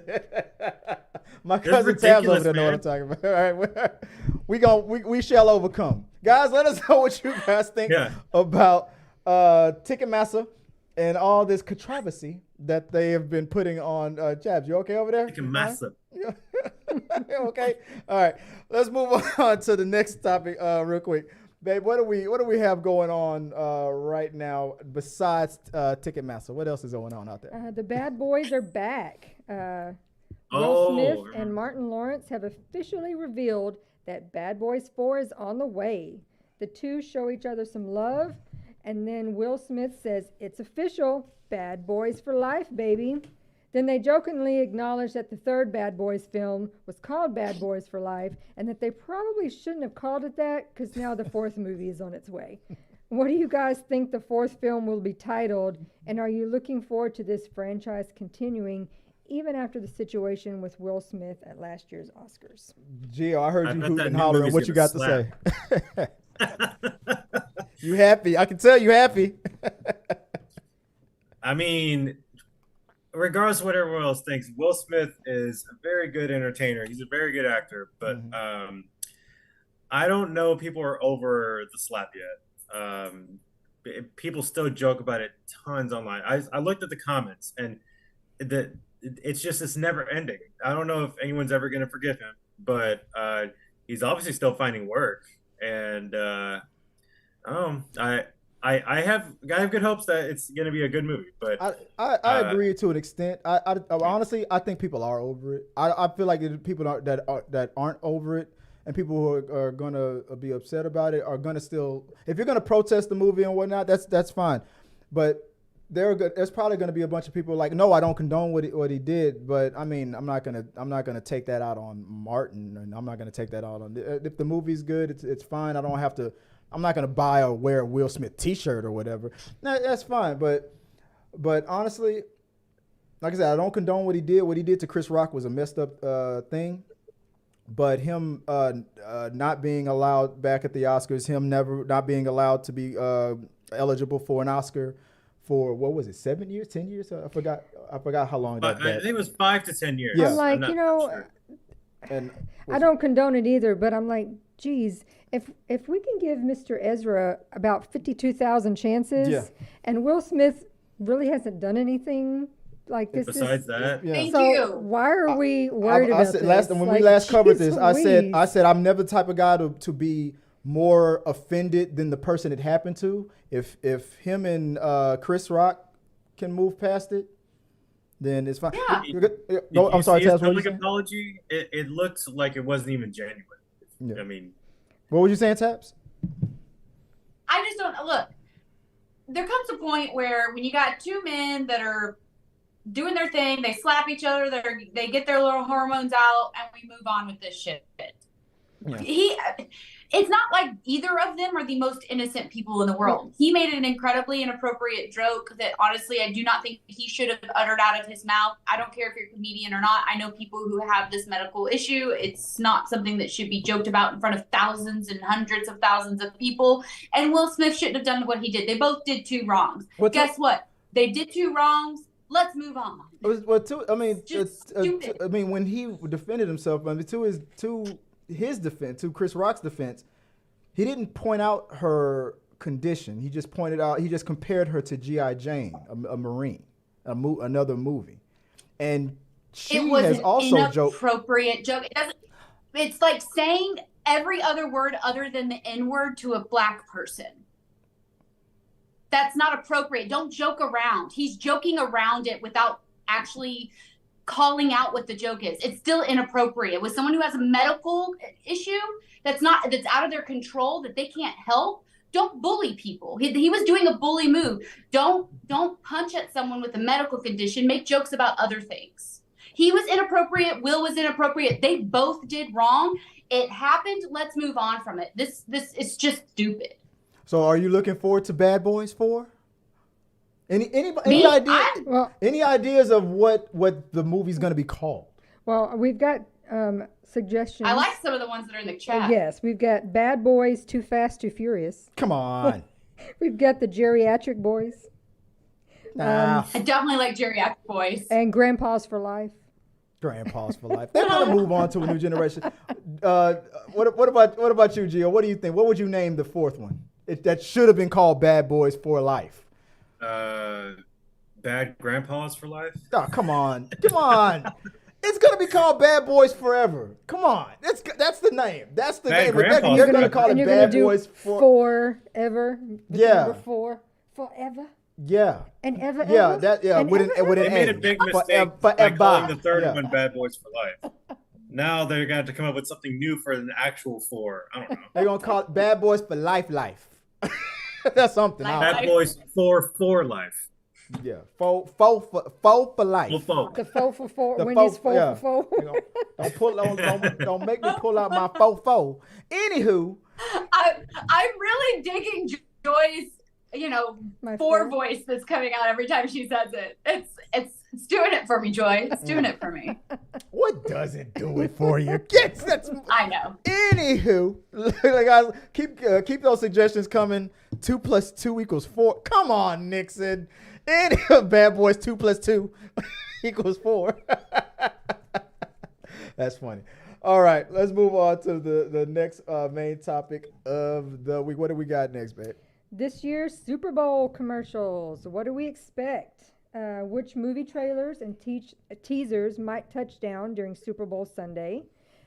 My cousin Tabs over there know what I'm talking about. All right, we shall overcome. Guys, let us know what you guys think about Ticketmaster and all this controversy that they have been putting on. Jabs, you okay over there? Ticketmaster. Okay. All right. Let's move on to the next topic real quick. Babe, what do we have going on right now besides Ticketmaster? What else is going on out there? The Bad Boys are back. Will Smith and Martin Lawrence have officially revealed that Bad Boys 4 is on the way. The two show each other some love, and then Will Smith says, "It's official, Bad Boys for life, baby." Then they jokingly acknowledge that the third Bad Boys film was called Bad Boys for Life, and that they probably shouldn't have called it that, because now the fourth movie is on its way. What do you guys think the fourth film will be titled, and are you looking forward to this franchise continuing even after the situation with Will Smith at last year's Oscars? Gio, I heard you hooting and hollering. What you got to say? You happy? I can tell you happy. I mean, regardless of what everyone else thinks, Will Smith is a very good entertainer. He's a very good actor, but I don't know if people are over the slap yet. People still joke about it tons online. I looked at the comments, and it's never ending. I don't know if anyone's ever going to forgive him, but he's obviously still finding work, and I have good hopes that it's going to be a good movie. But I agree to an extent. I honestly I think people are over it. I feel like people that aren't over it, and people who are going to be upset about it are going to still. If you're going to protest the movie and whatnot, that's fine. But there's probably going to be a bunch of people like, no, I don't condone what he did. But I mean, I'm not gonna take that out on Martin, and I'm not gonna take that out on. If the movie's good, it's fine. I don't have to. I'm not gonna buy or wear a Will Smith T-shirt or whatever. That's fine. But honestly, like I said, I don't condone what he did. What he did to Chris Rock was a messed up thing. But him not being allowed back at the Oscars, him not being allowed to be eligible for an Oscar for, what was it, 7 years, 10 years? I forgot how long that. I think it was 5 to 10 years. Yeah. I'm like, sure. And I don't condone it either, but I'm like, geez, if we can give Mr. Ezra about 52,000 chances, and Will Smith really hasn't done anything like this. Besides that, Thank so you. Why are we worried about this? When we last covered this, I said I'm never the type of guy to be more offended than the person it happened to. If him and Chris Rock can move past it, then it's fine. Yeah. I'm sorry, Taz. Public apology. It looked like it wasn't even genuine. Yeah. I mean, what were you saying, Tabs? I just don't look. There comes a point where when you got two men that are doing their thing, they slap each other, they get their little hormones out, and we move on with this shit. Yeah. It's not like either of them are the most innocent people in the world. He made an incredibly inappropriate joke that honestly I do not think he should have uttered out of his mouth. I don't care if you're a comedian or not. I know people who have this medical issue. It's not something that should be joked about in front of thousands and hundreds of thousands of people. And Will Smith shouldn't have done what he did. They both did two wrongs. Guess what? They did two wrongs. Let's move on. When he defended himself, to his defense, to Chris Rock's defense, he didn't point out her condition. He just compared her to G.I. Jane, a Marine, another movie. And she has also inappropriate joke. It's like saying every other word other than the N-word to a black person. That's not appropriate. Don't joke around. He's joking around it without actually calling out what the joke is. It's still inappropriate. With someone who has a medical issue that's out of their control, that they can't help, don't bully people. He was doing a bully move. Don't punch at someone with a medical condition. Make jokes about other things. He was inappropriate. Will was inappropriate. They both did wrong. It happened. Let's move on from it. This is just stupid. So are you looking forward to Bad Boys 4? Any ideas of what the movie's going to be called? Well, we've got suggestions. I like some of the ones that are in the chat. Yes, we've got Bad Boys, Too Fast, Too Furious. Come on. We've got the Geriatric Boys. Nah. I definitely like Geriatric Boys. And Grandpas for Life. Grandpas for Life. They're going to move on to a new generation. What about you, Gio? What do you think? What would you name the fourth one? That should have been called Bad Boys for Life. Bad Grandpas for Life? Oh, come on. It's going to be called Bad Boys Forever. Come on. That's the name. That's the name. You're going to call it Bad Boys Forever. Yeah. Forever. Yeah. And ever. Yeah. Ever? That. Yeah. With an They made a big mistake by calling the third one Bad Boys for Life. Now they're going to have to come up with something new for an actual 4. I don't know. They're going to call it Bad Boys for Life. That's something. Bad Boys for Life. Yeah, faux for life. The faux for 4. Wendy's faux for 4. Don't make me pull out my faux. Anywho, I'm really digging Joy's, 4 voice that's coming out every time she says it. It's doing it for me, Joy. It's doing it for me. What doesn't do it for you? I know. Anywho, guys, keep those suggestions coming 2 + 2 = 4. Come on, Nixon. And Bad Boys 2 + 2 = 4. That's funny. All right, let's move on to the next main topic of the week. What do we got next, babe? This year's Super Bowl commercials. What do we expect? Which movie trailers and teasers might touch down during Super Bowl Sunday?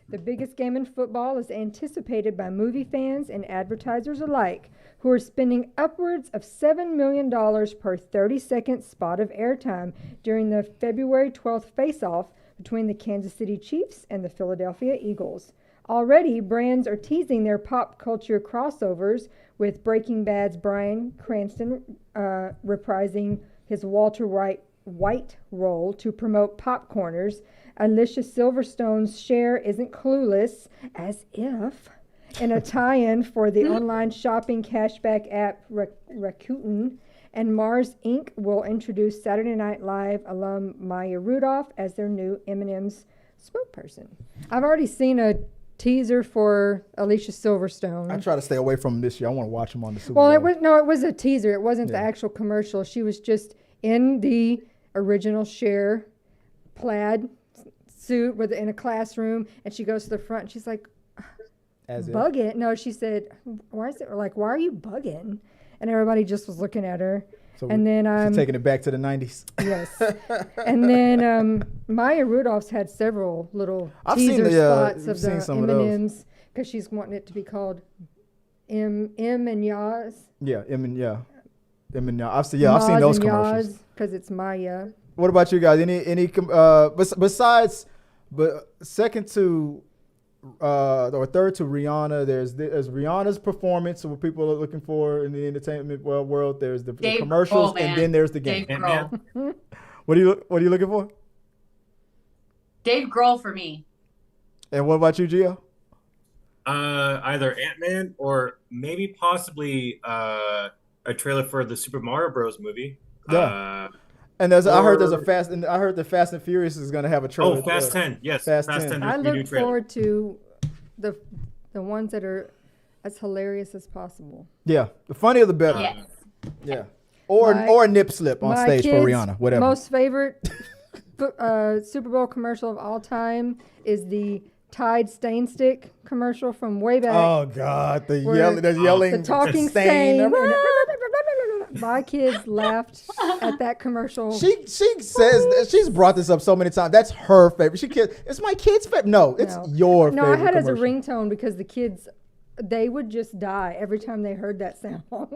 The biggest game in football is anticipated by movie fans and advertisers alike, who are spending upwards of $7 million per 30-second spot of airtime during the February 12th face-off between the Kansas City Chiefs and the Philadelphia Eagles. Already, brands are teasing their pop culture crossovers, with Breaking Bad's Bryan Cranston reprising his Walter White role to promote Popcorners. Alicia Silverstone's Cher isn't clueless, as if, in a tie-in for the online shopping cashback app Rakuten. And Mars Inc. will introduce Saturday Night Live alum Maya Rudolph as their new M&M's spokesperson. I've already seen a teaser for Alicia Silverstone. I try to stay away from him this year. I want to watch him on the Super Bowl. Well, it was a teaser. It wasn't the actual commercial. She was just in the original Cher plaid suit in a classroom, and she goes to the front, and she's like, bugging. No, she said, why are you bugging? And everybody just was looking at her. So and then she's taking it back to the 90s. Yes. And then Maya Rudolph's had several little teaser spots of the M&Ms, because she's wanting it to be called M and Yaz. Yeah, M and Yaz. I've seen those commercials. Because it's Maya. What about you guys? Any besides, but second to or third to Rihanna, there's Rihanna's performance, what people are looking for in the entertainment world. There's the commercials, and then there's the game. Dave Grohl. What are you looking for? Dave Grohl for me. And what about you, Gio? Either Ant-Man or maybe possibly a trailer for the Super Mario Bros. Movie. Yeah. And I heard the Fast and Furious is going to have a trailer. Oh, Fast 10. Yes. Fast 10. I look forward to the ones that are as hilarious as possible. Yeah. The funnier the better. Yes. Yeah. Or a nip slip on stage for Rihanna. Whatever. Most favorite Super Bowl commercial of all time is the Tide Stain Stick commercial from way back. Oh, God. The yelling. The talking stain. My kids laughed at that commercial. She says she's brought this up so many times. That's her favorite. It's my kid's favorite. No, it's your favorite. No, I had it as a ringtone because the kids, they would just die every time they heard that sound. All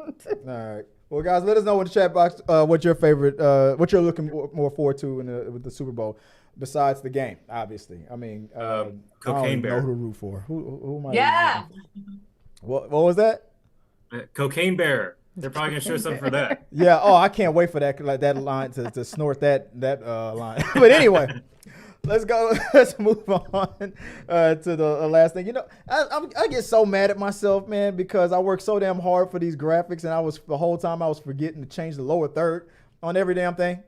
right. Well, guys, let us know in the chat box what your favorite, what you're looking more forward to with the Super Bowl, besides the game. Obviously, I mean, Cocaine Bear. I don't know who to root for. Who am I? Yeah. What was that? Cocaine Bear. They're probably gonna show something for that. Yeah. Oh, I can't wait for that line to snort that line. But anyway, let's go. Let's move on to the last thing. You know, I get so mad at myself, man, because I work so damn hard for these graphics, and the whole time I was forgetting to change the lower third on every damn thing.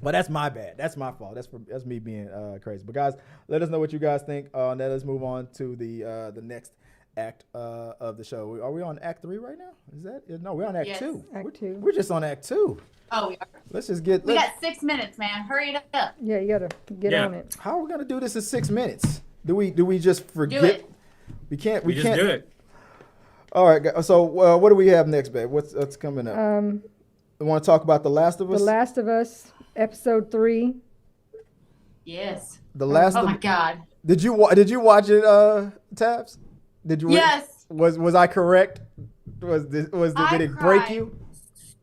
But that's my bad. That's my fault. That's me being crazy. But guys, let us know what you guys think. Now let's move on to the next act of the show. Are we on Act 3 right now? Is that? No, we're on Act 2. Act 2. We're just on Act 2. Oh, we are. Let's just get. We got 6 minutes, man. Hurry it up. Yeah, you gotta get on it. How are we gonna do this in 6 minutes? Do we just forget? Do it. We can't. We just do it. All right. So what do we have next, babe? What's coming up? We want to talk about The Last of Us. The Last of Us, Episode 3. Yes. Oh my God. Did you watch it, Tabs? Did you? Yes. Was I correct? Did it break you?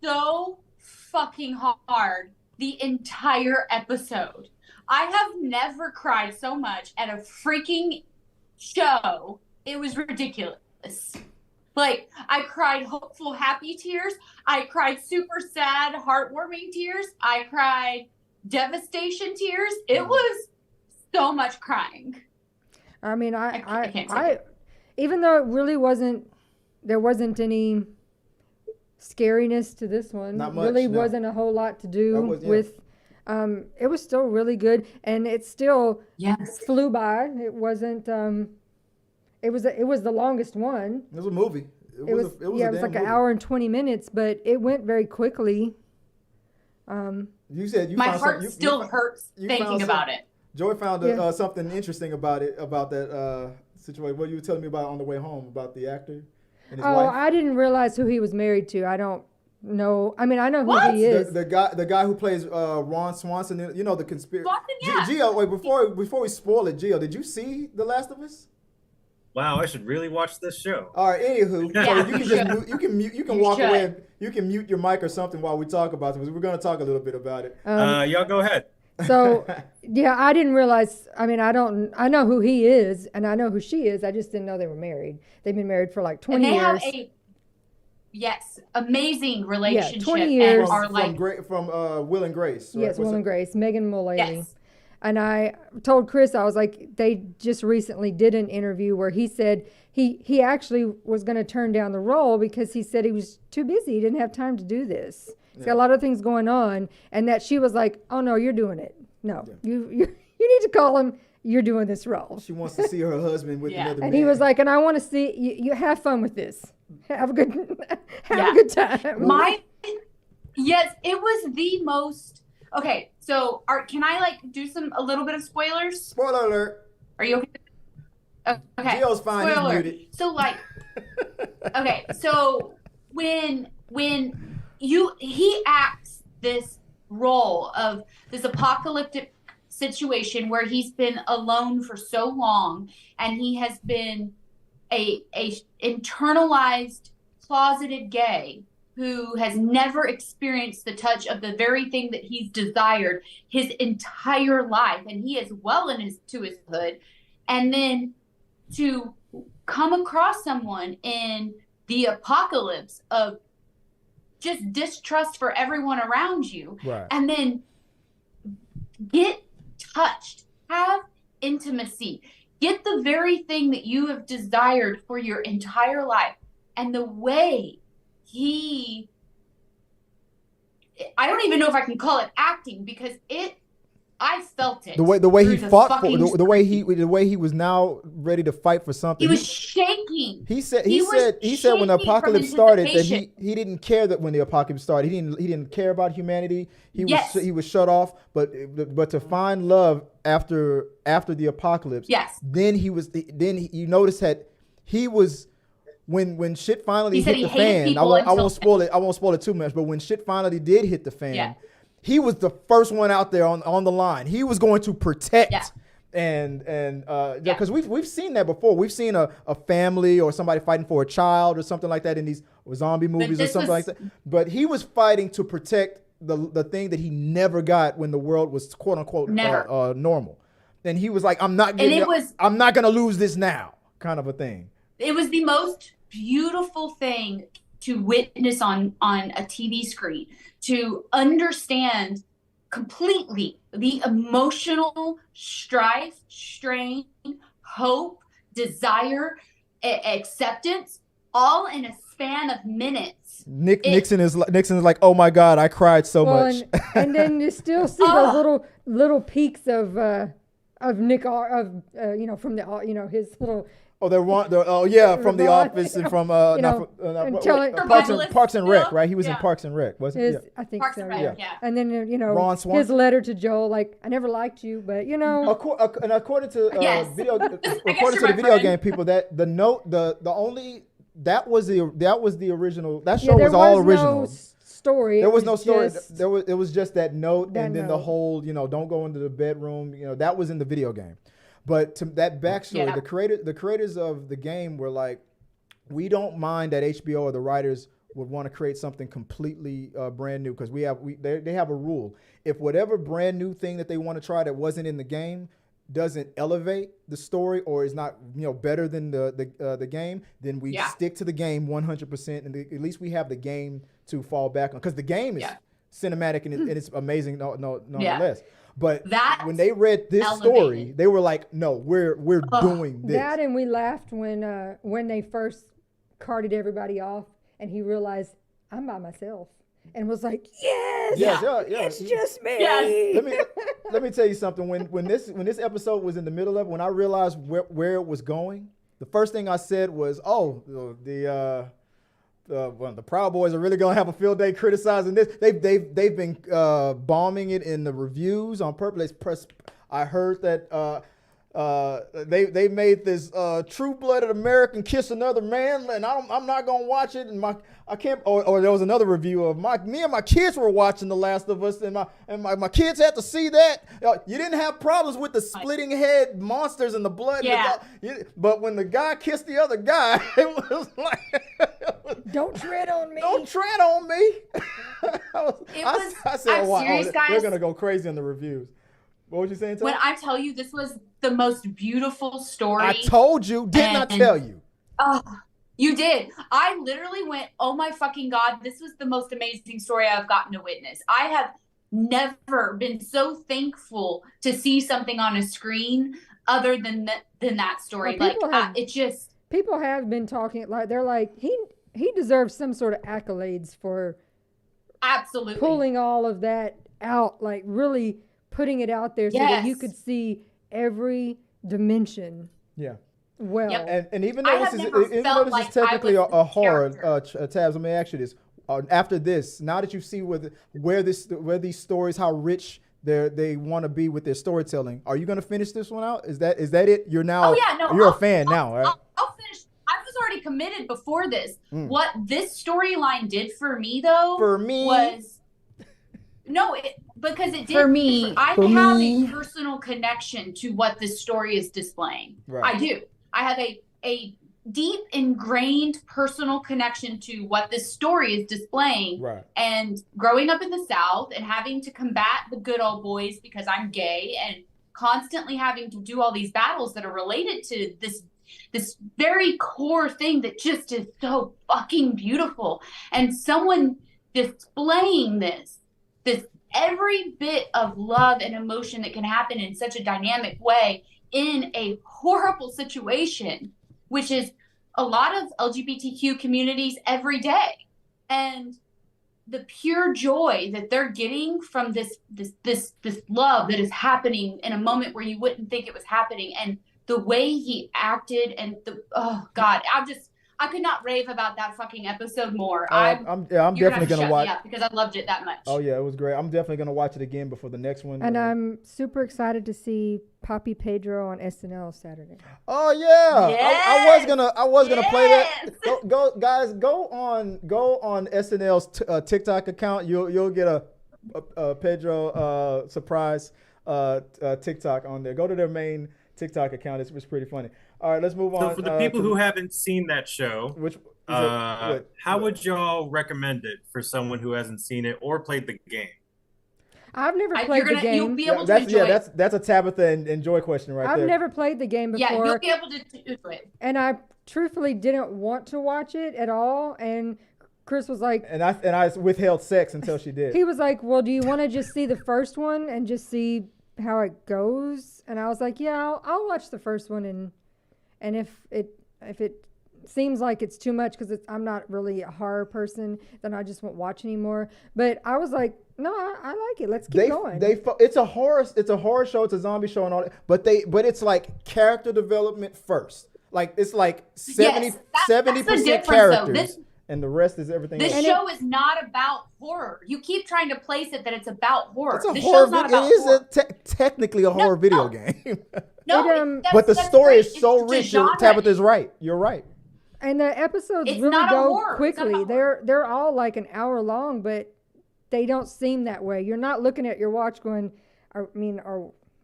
So fucking hard the entire episode. I have never cried so much at a freaking show. It was ridiculous. Like, I cried hopeful, happy tears. I cried super sad, heartwarming tears. I cried devastation tears. It was so much crying. I mean, I can't take it. Even though it really there wasn't any scariness to this one. Not much, really no. wasn't a whole lot to do with. It was still really good, and it still flew by. It wasn't. It was the longest one. It was a movie. It was like an hour and 20 minutes, but it went very quickly. You said my heart still hurts thinking about it. Joy found something interesting about that situation. What you were telling me about on the way home about the actor and his wife. I didn't realize who he was married to. I don't know. I mean, I know who he is. The guy who plays Ron Swanson. You know the conspiracy. Yeah. Gio, wait, before we spoil it, Gio, did you see The Last of Us? Wow, I should really watch this show. All right, anywho, you can walk away. And you can mute your mic or something while we talk about it. We're going to talk a little bit about it. Y'all go ahead. So, yeah, I didn't realize. I mean, I know who he is and I know who she is. I just didn't know they were married. They've been married for like 20 years. And they have amazing relationship. 20 years. From Will and Grace. Right? Yes, Will and Grace, Megan Mullally. Yes. And I told Chris, I was like, they just recently did an interview where he said he actually was going to turn down the role because he said he was too busy. He didn't have time to do this. He's got a lot of things going on. And that she was like, oh, no, you're doing it. No, you need to call him. You're doing this role. She wants to see her husband with another man. And he was like, and I want to see you have fun with this. Have a good time. Yes, it was the most. Okay, so can I do a little bit of spoilers? Spoiler alert. Are you okay? Okay. Gio's fine. Spoiler. He's muted. So okay, so when he acts this role of this apocalyptic situation where he's been alone for so long and he has been a internalized closeted gay who has never experienced the touch of the very thing that he's desired his entire life, and he is well into his hood, and then to come across someone in the apocalypse of just distrust for everyone around you, right, and then get touched, have intimacy, get the very thing that you have desired for your entire life, and the way I don't even know if I can call it acting because I felt it. The way he fought for the way he was now ready to fight for something. He was shaking. He said when the apocalypse started that he didn't care that when the apocalypse started. He didn't care about humanity. He was shut off, but to find love after the apocalypse. Yes. Then you notice that he was when shit finally hit the fan. I won't spoil it too much, but when shit finally did hit the fan, he was the first one out there on the line. He was going to protect. Because we've seen that before. We've seen a family or somebody fighting for a child or something like that in these zombie movies or something like that. But he was fighting to protect the thing that he never got when the world was quote unquote normal. And he was like, I'm not gonna lose this now, kind of a thing. It was the most beautiful thing to witness on a TV screen, to understand completely the emotional strife, strain, hope, desire, acceptance, all in a span of minutes. Nixon is like, oh my God, I cried so much. And then you still see those little peaks of Nick, from the his little. From The Office and from Parks and Rec, right? He was in Parks and Rec, wasn't he? I think Parks so. And Rec, yeah. And then Ron Swanson. his letter to Joel, like, I never liked you, but and according to the video game people, that the note, that was the original. That show was all original. No story. There was no story. It was just that note, and then the whole, don't go into the bedroom. That was in the video game. But to that backstory, the creators of the game were like, we don't mind that HBO or the writers would want to create something completely brand new because they have a rule. If whatever brand new thing that they want to try that wasn't in the game doesn't elevate the story or is not better than the game, then we stick to the game 100%, and at least we have the game to fall back on because the game is cinematic and it's amazing, nonetheless. But when they read this story, they were like, "No, we're doing this." That, and we laughed when they first carted everybody off, and he realized I'm by myself, and was like, "Yes, it's just me." Yes. Let me tell you something. When this episode was in the middle of it, when I realized where it was going, the first thing I said was, "Oh, well, the Proud Boys are really gonna have a field day criticizing this. They've been bombing it in the reviews on purpose. I heard that they made this true-blooded American kiss another man, and I'm not gonna watch it. And I can't. Or there was another review of me and my kids were watching The Last of Us, and my kids had to see that. You didn't have problems with the splitting head monsters and the blood. Yeah. But when the guy kissed the other guy, it was like, don't tread on me. Don't tread on me. I said, I'm wow, serious, guys. they're gonna go crazy in the reviews. What was you saying, Tom? When I tell you this was the most beautiful story. I told you. Didn't I tell you? Oh, you did. I literally went, oh my fucking God, this was the most amazing story I've gotten to witness. I have never been so thankful to see something on a screen other than that story. Well, people have been talking, like, they're like, he deserves some sort of accolades for absolutely pulling all of that out, like really putting it out there so that you could see every dimension. Yeah. Well, and even though this is technically a horror, Tabs, let me ask you this: after this, now that you see where these stories, how rich they want to be with their storytelling, are you going to finish this one out? Is that it? You're now. Oh yeah, no. You're a fan now, right? I'll finish. I was already committed before this. What this storyline did for me, though, was because it did for me. I have a personal connection to what this story is displaying. Right. I do. I have a deep ingrained personal connection to what this story is displaying. Right. And growing up in the South and having to combat the good old boys because I'm gay and constantly having to do all these battles that are related to this very core thing that just is so fucking beautiful. And someone displaying this every bit of love and emotion that can happen in such a dynamic way in a horrible situation, which is a lot of LGBTQ communities every day. And the pure joy that they're getting from this love that is happening in a moment where you wouldn't think it was happening, and the way he acted, and oh God, I could not rave about that fucking episode more. I'm definitely gonna watch because I loved it that much. Oh yeah, it was great. I'm definitely gonna watch it again before the next one. And I'm super excited to see Poppy Pedro on SNL Saturday. Oh yeah, yes! I was gonna play that. Go guys, go on SNL's TikTok account. You'll get a Pedro surprise TikTok on there. Go to their main TikTok account. It's pretty funny. All right, let's move on. So for the people who haven't seen that show, how would y'all recommend it for someone who hasn't seen it or played the game? I've never played the game. You'll be able to enjoy it. That's a Tabitha and Enjoy question right there. I've never played the game before. Yeah, you'll be able to do it. And I truthfully didn't want to watch it at all. And Chris was like... And I withheld sex until she did. He was like, well, do you want to just see the first one and just see how it goes? And I was like, yeah, I'll watch the first one, and if it seems like it's too much because I'm not really a horror person, then I just won't watch anymore. But I was like, no, I like it. Let's keep going. It's a horror show. It's a zombie show and all that. But it's like character development first. Like it's like 70% characters. And the rest is everything else. This show is not about horror. You keep trying to place it that it's about horror. It's a horror video. It is technically a horror video game. But the story is so rich. Tabitha's right. You're right. And the episodes really go quickly. They're all like an hour long, but they don't seem that way. You're not looking at your watch going,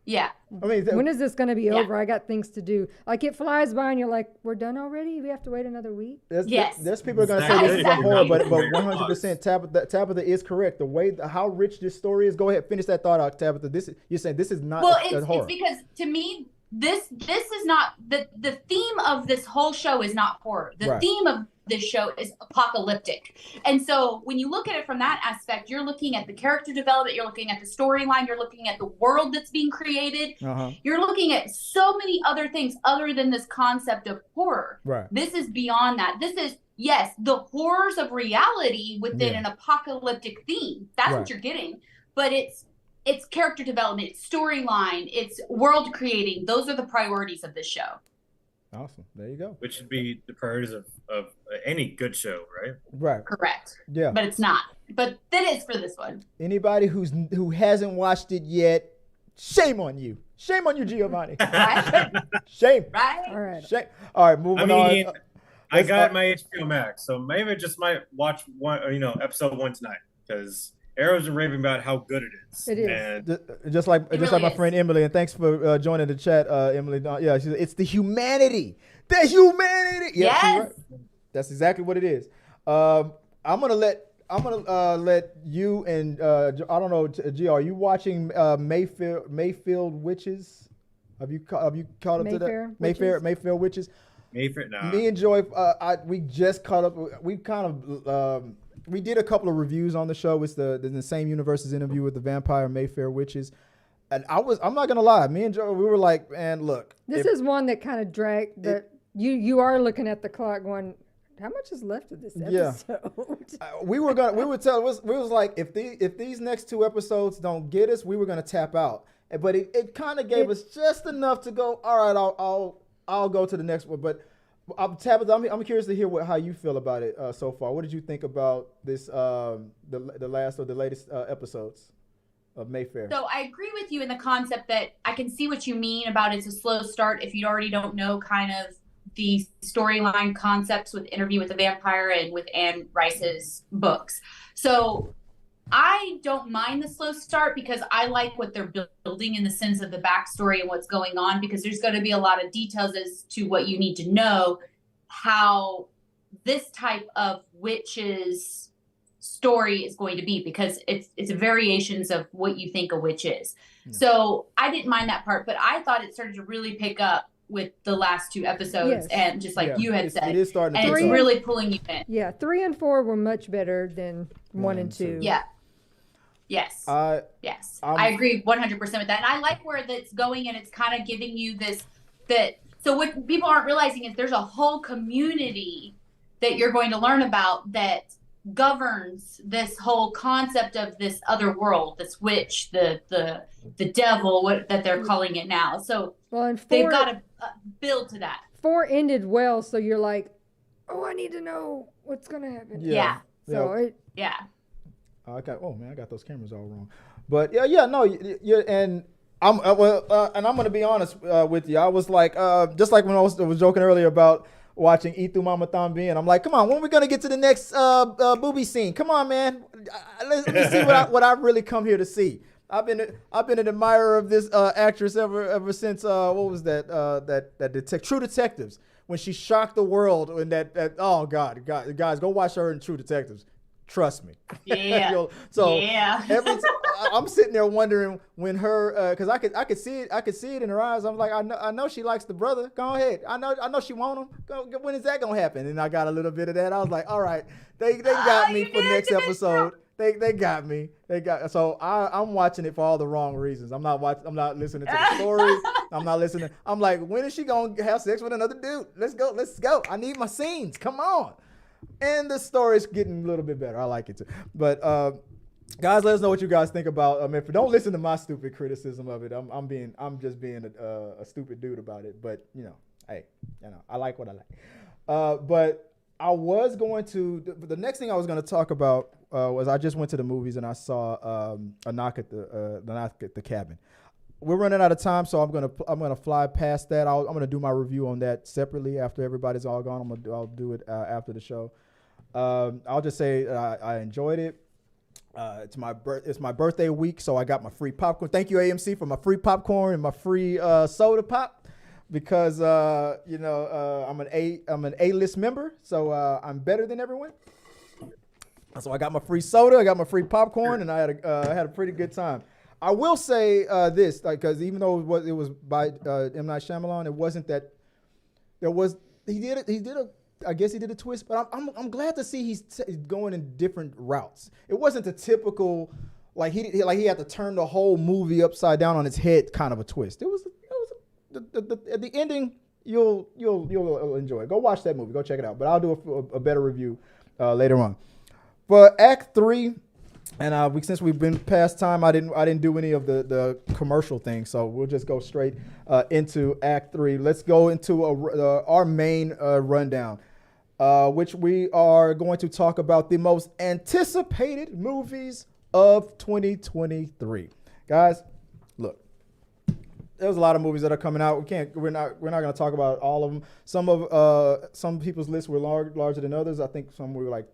yeah. When is this going to be over? I got things to do. Like it flies by and you're like, we're done already? We have to wait another week? There's people are going to say this is a horror, but 100% Tabitha is correct. The way, how rich this story is. Go ahead, finish that thought out, Tabitha. You're saying this is not a horror. It's because to me, this is not, the theme of this whole show is not horror. The theme of this show is apocalyptic. And so when you look at it from that aspect, you're looking at the character development, you're looking at the storyline, you're looking at the world that's being created. You're looking at so many other things other than this concept of horror. Right. This is beyond that. This is, yes, the horrors of reality within an apocalyptic theme. That's what you're getting. But it's character development, it's storyline, it's world creating. Those are the priorities of this show. Awesome. There you go. Which should be the priorities of any good show, right? Right. Correct. Yeah. But it's not. But that is for this one. Anybody who hasn't watched it yet, shame on you. Shame on you, Giovanni. Right? Shame. Right? All right. Shame. All right, moving on. I got my HBO Max, so maybe I just might watch episode 1 tonight because Arrow's been raving about how good it is. It is. And Just like my is. friend Emily, and thanks for joining the chat, Emily. Yeah, she said, it's the humanity. The humanity. Yeah, Yes. she's right. That's exactly what it is. I'm gonna let you and I don't know, G, are you watching Mayfield Witches? Have you caught up to that? Mayfair Witches. nah. Me and Joy, we just caught up. We kind of we did a couple of reviews on the show. It's the same universe's interview with the vampire Mayfair Witches, and I'm not gonna lie. Me and Joy, we were like, man, look. This is one that kind of dragged. That you are looking at the clock, going, how much is left of this episode? We was like, if these next 2 episodes don't get us, we were gonna tap out. But it kind of gave us just enough to go. All right, I'll go to the next one. But I'm curious to hear how you feel about it so far. What did you think about this the latest episodes of Mayfair? So I agree with you in the concept that I can see what you mean about it's a slow start if you already don't know kind of the storyline concepts with Interview with the Vampire and with Anne Rice's books. So I don't mind the slow start because I like what they're building in the sense of the backstory and what's going on, because there's going to be a lot of details as to what you need to know how this type of witch's story is going to be, because it's variations of what you think a witch is. Yeah. So I didn't mind that part, but I thought it started to really pick up with the last 2 episodes, and just like you had said, it is starting and to it's really pulling you in. Yeah, 3 and 4 were much better than 1 and 2. Yeah. Yes. Yes. I agree 100% with that. And I like where that's going, and it's kind of giving you so what people aren't realizing is there's a whole community that you're going to learn about that governs this whole concept of this other world, this witch, the devil, that they're calling it now. So they've got to build to that. 4 ended well, so you're like, oh, I need to know what's going to happen. Yeah. So I got those cameras all wrong, but and I'm and I'm gonna be honest with you. I was like, just like when I was joking earlier about watching Th3 Mama Thambi, and I'm like, come on, when are we gonna get to the next booby scene? Come on, man, let me see what I really come here to see. I've been an admirer of this actress ever since what was that True Detectives, when she shocked the world in that oh God, guys, go watch her in True Detectives. Trust me. Yeah. I'm sitting there wondering when her, because I could see it in her eyes. I'm like, I know she likes the brother. Go ahead. I know she want him. When is that gonna happen? And I got a little bit of that. I was like, all right, they got me for next episode. They got me. So I'm watching it for all the wrong reasons. I'm not listening to the story. I'm not listening. I'm like, when is she gonna have sex with another dude? Let's go. I need my scenes. Come on. And the story's getting a little bit better. I like it too. But guys, let us know what you guys think about. Don't listen to my stupid criticism of it. I'm just being a stupid dude about it. But hey, I like what I like. But I was going to. The next thing I was going to talk about was I just went to the movies and I saw a knock at the cabin. We're running out of time, so I'm gonna fly past that. I'm gonna do my review on that separately after everybody's all gone. I'll do it after the show. I'll just say I enjoyed it. It's my birthday week, so I got my free popcorn. Thank you, AMC, for my free popcorn and my free soda pop, because I'm an A-list member, so I'm better than everyone. So I got my free soda, I got my free popcorn, and I had a pretty good time. I will say this, because even though it was by M. Night Shyamalan, it wasn't that there was he did a twist, but I'm glad to see he's going in different routes. It wasn't the typical like he had to turn the whole movie upside down on its head kind of a twist. It was at the ending. You'll enjoy it. Go watch that movie. Go check it out. But I'll do a better review later on. For Act 3. And since we've been past time, I didn't do any of the commercial things, so we'll just go straight into Act 3. Let's go into our main rundown. which we are going to talk about the most anticipated movies of 2023. Guys, look, there's a lot of movies that are coming out. We're not going to talk about all of them. Some people's lists were larger than others. I think some were like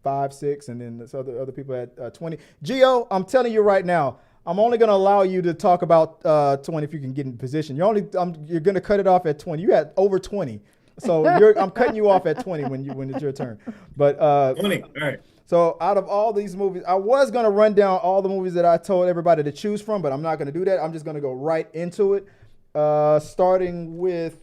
5, 6, and then there's other people at 20. Gio, I'm telling you right now, I'm only going to allow you to talk about 20 if you can get in position. You're going to cut it off at 20. You had over 20. So I'm cutting you off at 20 when it's your turn. But 20. All right. So out of all these movies, I was going to run down all the movies that I told everybody to choose from, but I'm not going to do that. I'm just going to go right into it. Starting with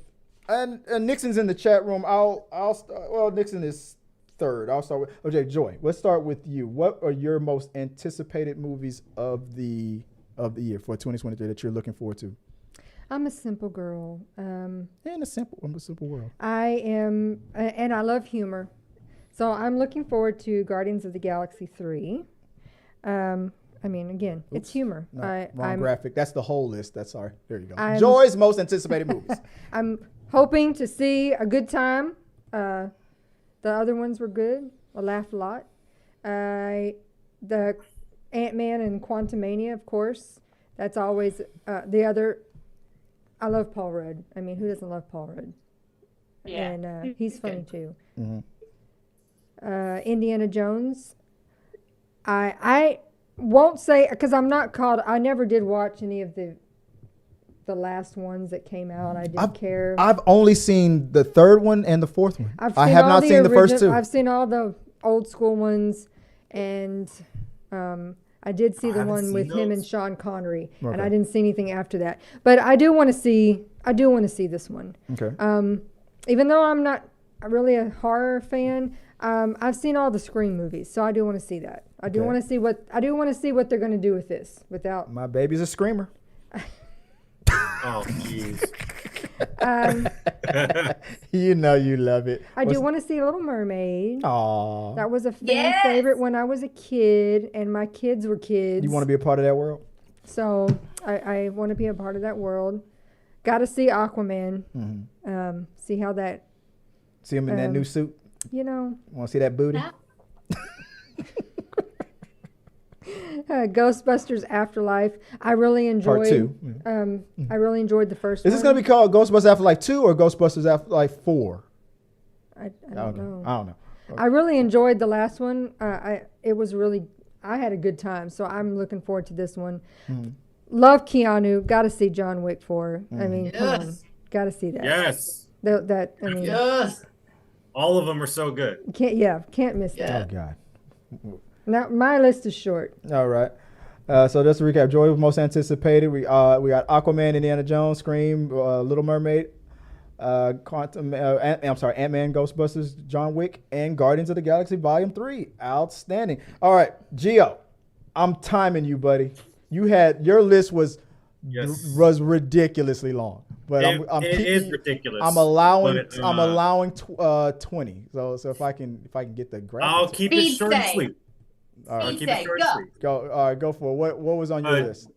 and Nixon's in the chat room. I'll start. Well, Nixon is third. I'll start with okay, Joy. Let's start with you. What are your most anticipated movies of the year for 2023 that you're looking forward to? I'm a simple girl. In a simple world. I am, and I love humor. So I'm looking forward to Guardians of the Galaxy 3. I mean, again, it's humor. No, wrong graphic. That's the whole list. That's sorry. There you go. I'm Joy's most anticipated movies. I'm hoping to see a good time. The other ones were good. I laughed a lot. The Ant-Man and Quantumania, of course. That's always the other. I love Paul Rudd. I mean, who doesn't love Paul Rudd? Yeah. And he's funny too. Mm-hmm. Indiana Jones. I won't say because I'm not caught. I never did watch any of the last ones that came out. I didn't care. I've only seen the third one and the fourth one. I have not seen the first two. I've seen all the old school ones, and I did see the one with him and Sean Connery, and I didn't see anything after that. But I do want to see. I do want to see this one. Okay. Even though I'm not really a horror fan, I've seen all the Scream movies, so I do want to see that. I do want to see what they're going to do with this without. My baby's a screamer. Oh, jeez. You know you love it. I do want to see Little Mermaid. Aww. That was a fan favorite when I was a kid, and my kids were kids. You want to be a part of that world? So I want to be a part of that world. Got to see Aquaman. Mm-hmm. See how that. See him in that new suit? You know. Want to see that booty? Ghostbusters Afterlife. I really enjoyed. Part 2. I really enjoyed the first one. Is this going to be called Ghostbusters Afterlife 2 or Ghostbusters Afterlife 4? I don't know. I don't know. I really enjoyed the last one. It was really. I had a good time, so I'm looking forward to this one. Mm-hmm. Love Keanu. Got to see John Wick 4. I mean, come on. Got to see that. Yes. Yes. All of them are so good. Can't miss Oh, that. God. Now, my list is short. All right. So just to recap, Joy was most anticipated. We got Aquaman, Indiana Jones, Scream, Little Mermaid, Ant-Man, Ghostbusters, John Wick, and Guardians of the Galaxy Volume 3. Outstanding. All right, Gio, I'm timing you, buddy. Your list was ridiculously long, but it is ridiculous. I'm allowing 20. So if I can get the graphics. I'll keep it short and sweet. All right. Keep it short and sweet. Go for it. What was on your list?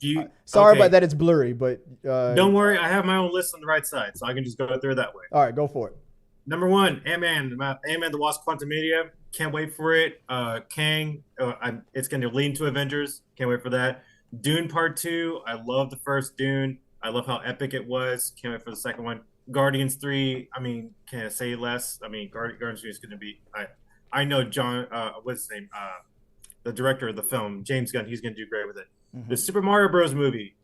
Sorry about that. It's blurry, but don't worry. I have my own list on the right side, so I can just go through it that way. All right, go for it. Number 1, Ant-Man the Wasp: Quantumania. Can't wait for it. Kang. It's going to lean to Avengers. Can't wait for that. Dune Part 2. I love the first Dune. I love how epic it was. Can't wait for the second one. Guardians 3. I mean, can't say less. I mean, Guardians 3 is going to be. I know John. What's his name? The director of the film, James Gunn. He's going to do great with it. Mm-hmm. The Super Mario Bros. Movie,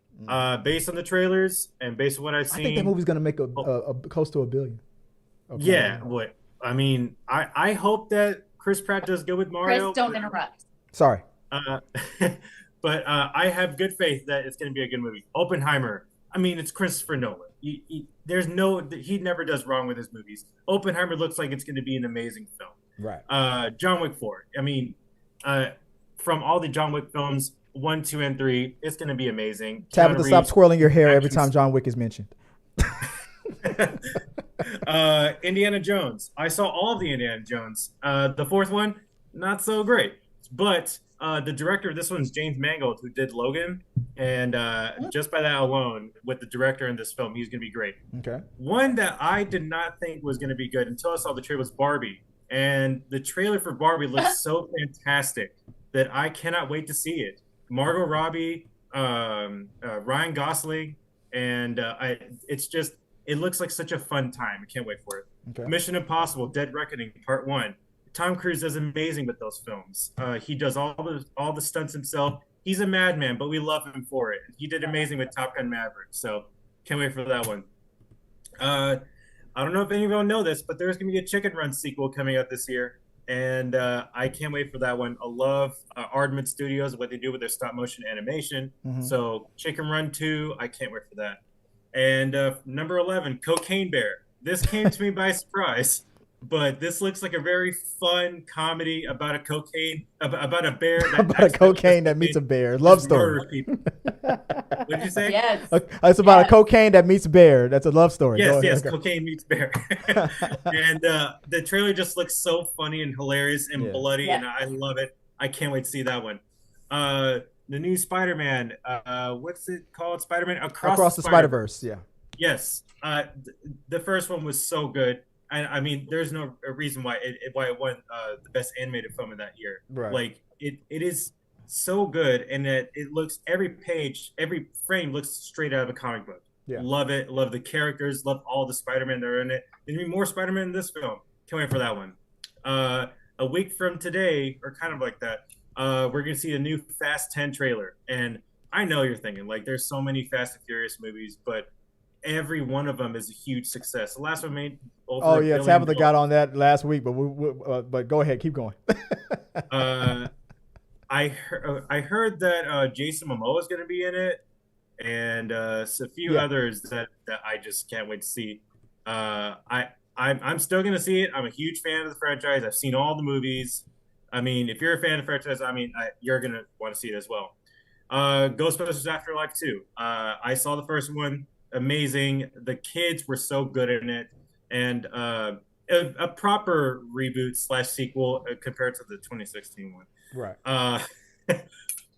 based on the trailers and based on what I've seen, I think that movie's going to make a close to $1 billion. Okay. Yeah. What? I mean, I hope that Chris Pratt does good with Mario. Chris, don't interrupt. Sorry. But I have good faith that it's going to be a good movie. Oppenheimer. I mean, it's Christopher Nolan. He never does wrong with his movies. Oppenheimer looks like it's going to be an amazing film. Right. John Wick 4. I mean, from all the John Wick films, 1, 2, and 3, it's going to be amazing. Tabitha, stop twirling your hair every time John Wick is mentioned. Indiana Jones. I saw all of the Indiana Jones. The fourth one, not so great. But the director of this one's James Mangold, who did Logan, and just by that alone, with the director in this film, he's going to be great. Okay. One that I did not think was going to be good until I saw the trailer was Barbie, and the trailer for Barbie looks so fantastic that I cannot wait to see it. Margot Robbie, Ryan Gosling, and it looks like such a fun time. I can't wait for it. Okay. Mission Impossible: Dead Reckoning Part 1. Tom Cruise does amazing with those films. He does all the stunts himself. He's a madman, but we love him for it. He did amazing with Top Gun Maverick, so can't wait for that one. I don't know if anyone know this, but there's going to be a Chicken Run sequel coming out this year, and I can't wait for that one. I love Aardman Studios, what they do with their stop motion animation. Mm-hmm. So Chicken Run 2, I can't wait for that. And number 11, Cocaine Bear. This came to me by surprise. But this looks like a very fun comedy about a bear. About a cocaine that meets a bear. Love story. What did you say? Yes. It's about a cocaine that meets a bear. That's a love story. Yes. Cocaine meets bear. And the trailer just looks so funny and hilarious and bloody, and I love it. I can't wait to see that one. The new Spider-Man. What's it called? Spider-Man Across the Spider-Verse. Yeah. Yes. The first one was so good. I mean, there's no reason why it won the best animated film of that year. Right. Like it is so good, and it looks every frame looks straight out of a comic book. Yeah. Love it. Love the characters. Love all the Spider-Man that are in it. There's gonna be more Spider-Man in this film. Can't wait for that one. A week from today, or kind of like that, we're gonna see a new Fast 10 trailer, and I know you're thinking like, there's so many Fast and Furious movies, but every one of them is a huge success. The last one made over $1 billion. Tabitha got on that last week, but but go ahead, keep going. I heard that Jason Momoa is going to be in it, and a few others that I just can't wait to see. I'm still going to see it. I'm a huge fan of the franchise. I've seen all the movies. I mean, if you're a fan of the franchise, I mean, you're going to want to see it as well. Ghostbusters Afterlife 2. I saw the first one. Amazing. The kids were so good in it, and a proper reboot / sequel compared to the 2016 one. Right.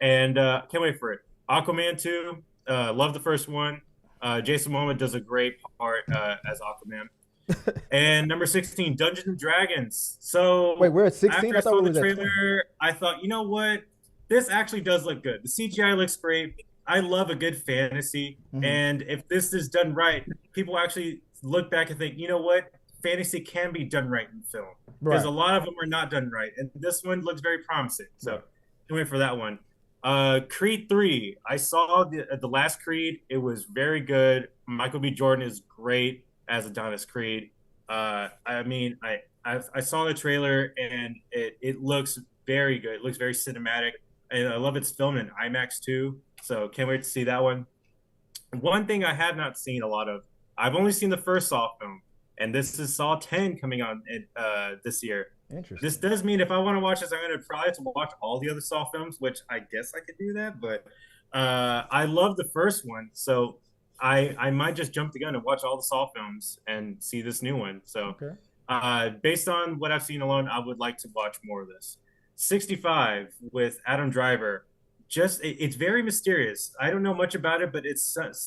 And can't wait for it. Aquaman 2. Love the first one. Jason Momoa does a great part as Aquaman. And number 16, Dungeons and Dragons. So wait, we're at 16. After I saw the trailer, I thought, you know what? This actually does look good. The CGI looks great. I love a good fantasy, and if this is done right, people actually look back and think, you know what, fantasy can be done right in film, because a lot of them are not done right, and this one looks very promising. So, can't wait for that one. Creed 3. I saw the last Creed. It was very good. Michael B. Jordan is great as Adonis Creed. I mean, I saw the trailer, and it looks very good. It looks very cinematic, and I love it's filmed in IMAX too. So can't wait to see that one. One thing I have not seen a lot of, I've only seen the first Saw film, and this is Saw 10 coming on this year. Interesting. This does mean if I want to watch this, I'm going to probably have to watch all the other Saw films, which I guess I could do that. But I love the first one, so I might just jump the gun and watch all the Saw films and see this new one. So based on what I've seen alone, I would like to watch more of this. 65 with Adam Driver. It's very mysterious. I don't know much about it, but it's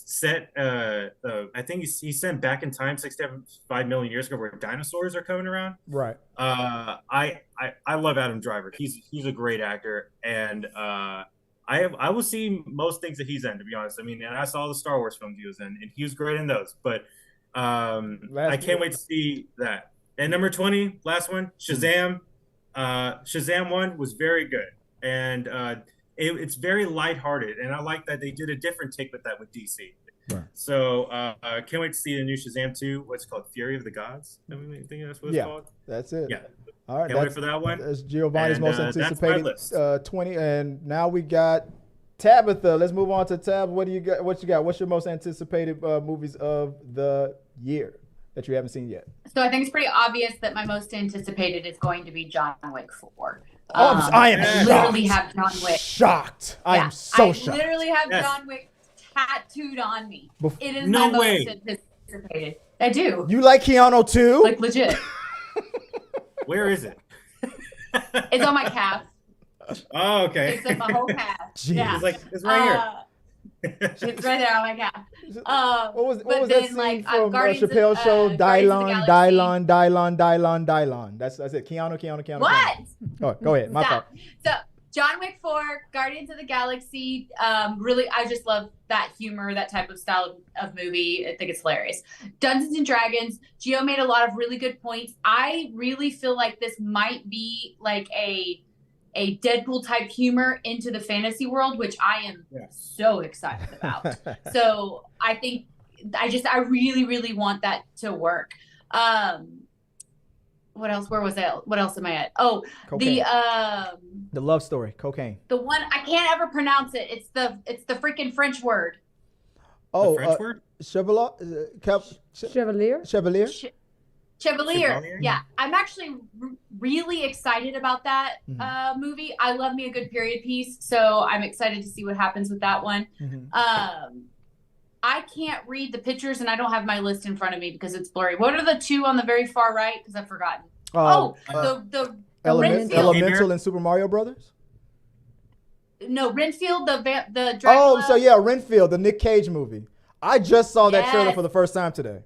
set. I think he's sent back in time 65 million years ago, where dinosaurs are coming around. Right. I love Adam Driver. He's a great actor, and I will see most things that he's in. To be honest, I mean, and I saw the Star Wars films he was in, and he was great in those. But I can't wait to see that. And number 20, last one, Shazam. Shazam 1 was very good, and it's very lighthearted, and I like that they did a different take with that with DC. Right. So can't wait to see the new Shazam 2. What's it called? Fury of the Gods? I think that's what it's called. That's it. Yeah. All right. Can't wait for that one. That's Giovanni's most anticipated 20. And now we got Tabitha. Let's move on to Tab. What do you got? What you got? What's your most anticipated movies of the year that you haven't seen yet? So I think it's pretty obvious that my most anticipated is going to be John Wick 4. I am literally have John Wick. Shocked. I am so shocked. I literally have John Wick tattooed on me. It is no my way. most anticipated. I do. You like Keanu too? Like legit. Where is it? It's on my calf. Oh, okay. Takes up a whole cast. Jeez. Yeah. It's like it's right here. It's right there. I'm like, yeah. What was but that then, scene like, from Guardians of- Chappelle's show? Guardians of the Dylon, Galaxy. Dylon, Dylon, Dylon, Dylon. That's it. Keanu. What? Oh, go ahead. My fault. Stop. So John Wick 4, Guardians of the Galaxy. Really, I just love that humor, that type of style of movie. I think it's hilarious. Dungeons and Dragons. Gio made a lot of really good points. I really feel like this might be like a Deadpool type humor into the fantasy world, which I am so excited about. So I think I really, really want that to work. What else? Where was that? What else am I at? Oh, Cocaine. The love story, cocaine. the one I can't ever pronounce it. It's the freaking French word. Oh, French word? Chevalier. Chevalier. Chevalier. Chevalier. Yeah, I'm actually really excited about that movie. I love me a good period piece, so I'm excited to see what happens with that one. I can't read the pictures, and I don't have my list in front of me because it's blurry. What are the two on the very far right? Because I've forgotten. The Elemental and Super Mario Brothers. No, Renfield, the Dracula. Oh, so yeah, Renfield, the Nick Cage movie. I just saw that trailer for the first time today.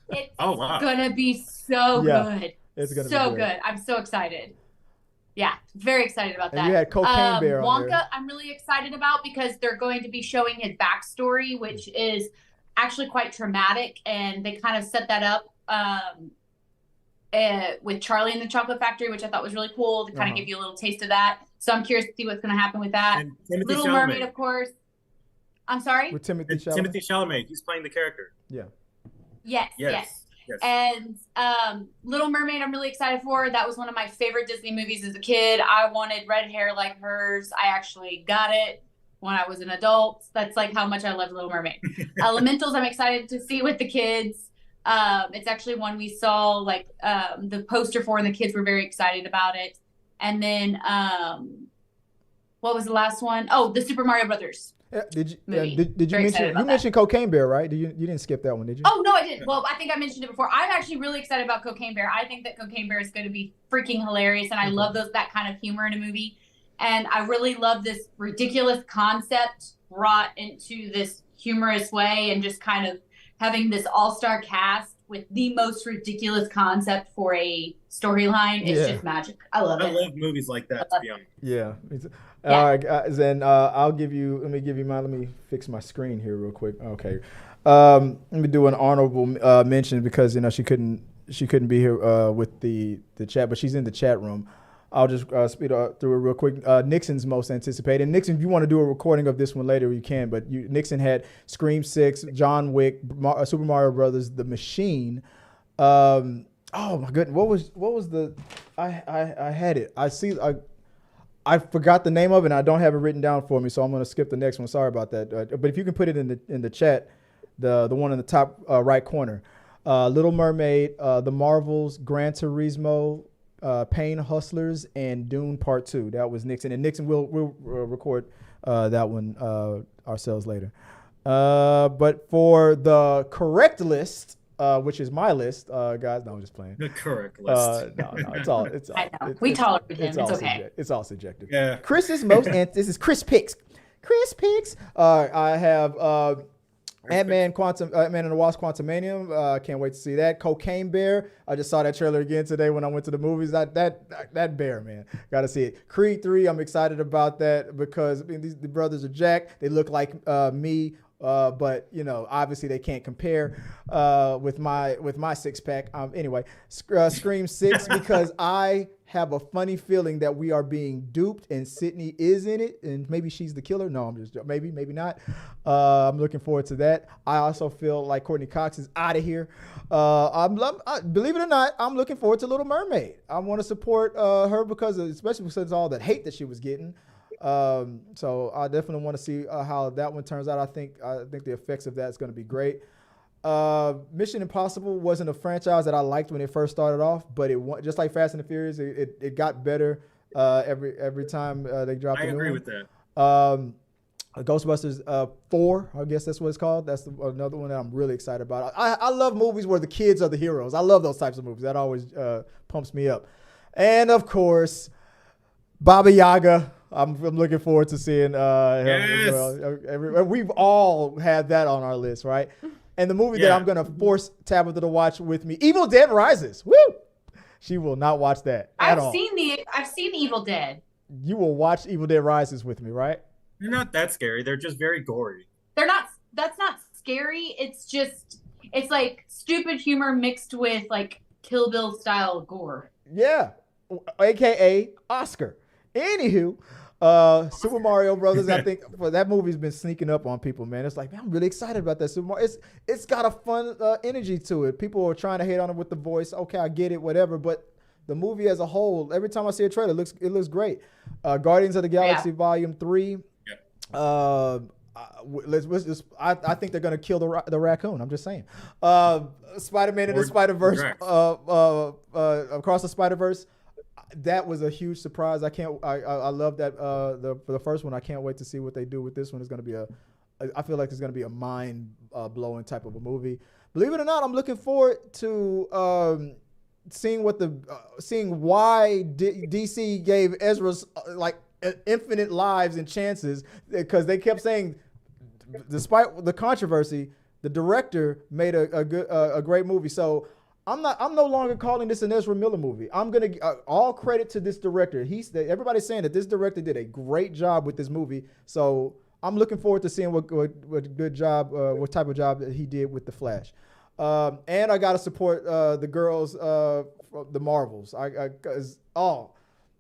It's wow. gonna be so good. It's gonna so be great. good. I'm so excited. Yeah, very excited about that. And you had Cocaine Bear on Wonka, there. I'm really excited about because they're going to be showing his backstory, which is actually quite traumatic, and they kind of set that up with Charlie and the Chocolate Factory, which I thought was really cool to kind of give you a little taste of that. So I'm curious to see what's going to happen with that. And Timothy Little Chalamet. Mermaid, of course. I'm sorry? With Timothy And Chalamet. Timothy Chalamet. He's playing the character. Yeah. Yes. And Little Mermaid, I'm really excited for. That was one of my favorite Disney movies as a kid. I wanted red hair like hers. I actually got it when I was an adult. That's like how much I love Little Mermaid. Elementals, I'm excited to see with the kids. It's actually one we saw like the poster for, and the kids were very excited about it. And then what was the last one? Oh, the Super Mario Brothers. Did you movie. did you Very excited mention about you that. mentioned Cocaine Bear, right? You didn't skip that one, did you? Oh, no, I didn't. Well, I think I mentioned it before. I'm actually really excited about Cocaine Bear. I think that Cocaine Bear is going to be freaking hilarious, and I love that kind of humor in a movie. And I really love this ridiculous concept brought into this humorous way, and just kind of having this all-star cast with the most ridiculous concept for a storyline. It's just magic. I love it. I love movies like that, to be honest. Yeah. All right, guys, then I'll give you. Let me fix my screen here real quick. Okay. Let me do an honorable mention because she couldn't be here with the chat, but she's in the chat room. I'll just speed through it real quick. Nixon's most anticipated. Nixon, if you want to do a recording of this one later, you can. But Nixon had Scream 6, John Wick, Super Mario Brothers, The Machine. Oh my goodness, what was the? I had it. I forgot the name of it, and I don't have it written down for me, so I'm going to skip the next one. Sorry about that. But if you can put it in the chat, the one in the top right corner, Little Mermaid, The Marvels, Gran Turismo, Pain Hustlers, and Dune Part 2. That was Nixon, and Nixon will record that one ourselves later. But for the correct list, which is my list, guys. No, I'm just playing. The correct list. No, it's all. I know. We tolerate him. It's okay. It's all subjective. Yeah. Chris's most, and this is Chris Picks. I have Ant-Man and the Wasp: Quantumania. Can't wait to see that. Cocaine Bear. I just saw that trailer again today when I went to the movies. That bear, man, gotta see it. Creed 3. I'm excited about that because the brothers are jacked. They look like me. But obviously they can't compare with my six pack. Anyway, Scream 6 because I have a funny feeling that we are being duped and Sydney is in it, and maybe she's the killer. No, I'm just maybe not. I'm looking forward to that. I also feel like Courtney Cox is out of here. Believe it or not, I'm looking forward to Little Mermaid. I want to support her especially because of all that hate that she was getting. So I definitely want to see how that one turns out. I think the effects of that is going to be great. Mission Impossible wasn't a franchise that I liked when it first started off, but just like Fast and the Furious, it got better every time they dropped. I agree with that. Ghostbusters 4, I guess that's what it's called. That's another one that I'm really excited about. I love movies where the kids are the heroes. I love those types of movies. That always pumps me up. And of course, Baba Yaga. I'm looking forward to seeing him Yes. as well. We've all had that on our list, right? And the movie that I'm gonna force Tabitha to watch with me, Evil Dead Rises. Woo! She will not watch that at all. I've seen Evil Dead. You will watch Evil Dead Rises with me, right? They're not that scary. They're just very gory. They're not. That's not scary. It's like stupid humor mixed with like Kill Bill style gore. Yeah, AKA Oscar. Anywho, Super Mario Brothers. I think that movie's been sneaking up on people, man. It's like, man, I'm really excited about that Super Mario. It's got a fun energy to it. People are trying to hate on it with the voice. Okay, I get it, whatever. But the movie as a whole, every time I see a trailer, it looks great. Guardians of the Galaxy Volume 3. Yeah. I think they're gonna kill the raccoon. I'm just saying. Spider-Man and the Spider-Verse. Across the Spider-Verse. That was a huge surprise. I love that for the first one. I can't wait to see what they do with this one. It's gonna be I feel like it's gonna be a mind blowing type of a movie. Believe it or not, I'm looking forward to seeing why DC gave Ezra's like infinite lives and chances, because they kept saying, despite the controversy, the director made a great movie. So I'm no longer calling this an Ezra Miller movie. I'm gonna all credit to this director. Everybody's saying that this director did a great job with this movie. So I'm looking forward to seeing what type of job that he did with the Flash. And I gotta support the girls, the Marvels.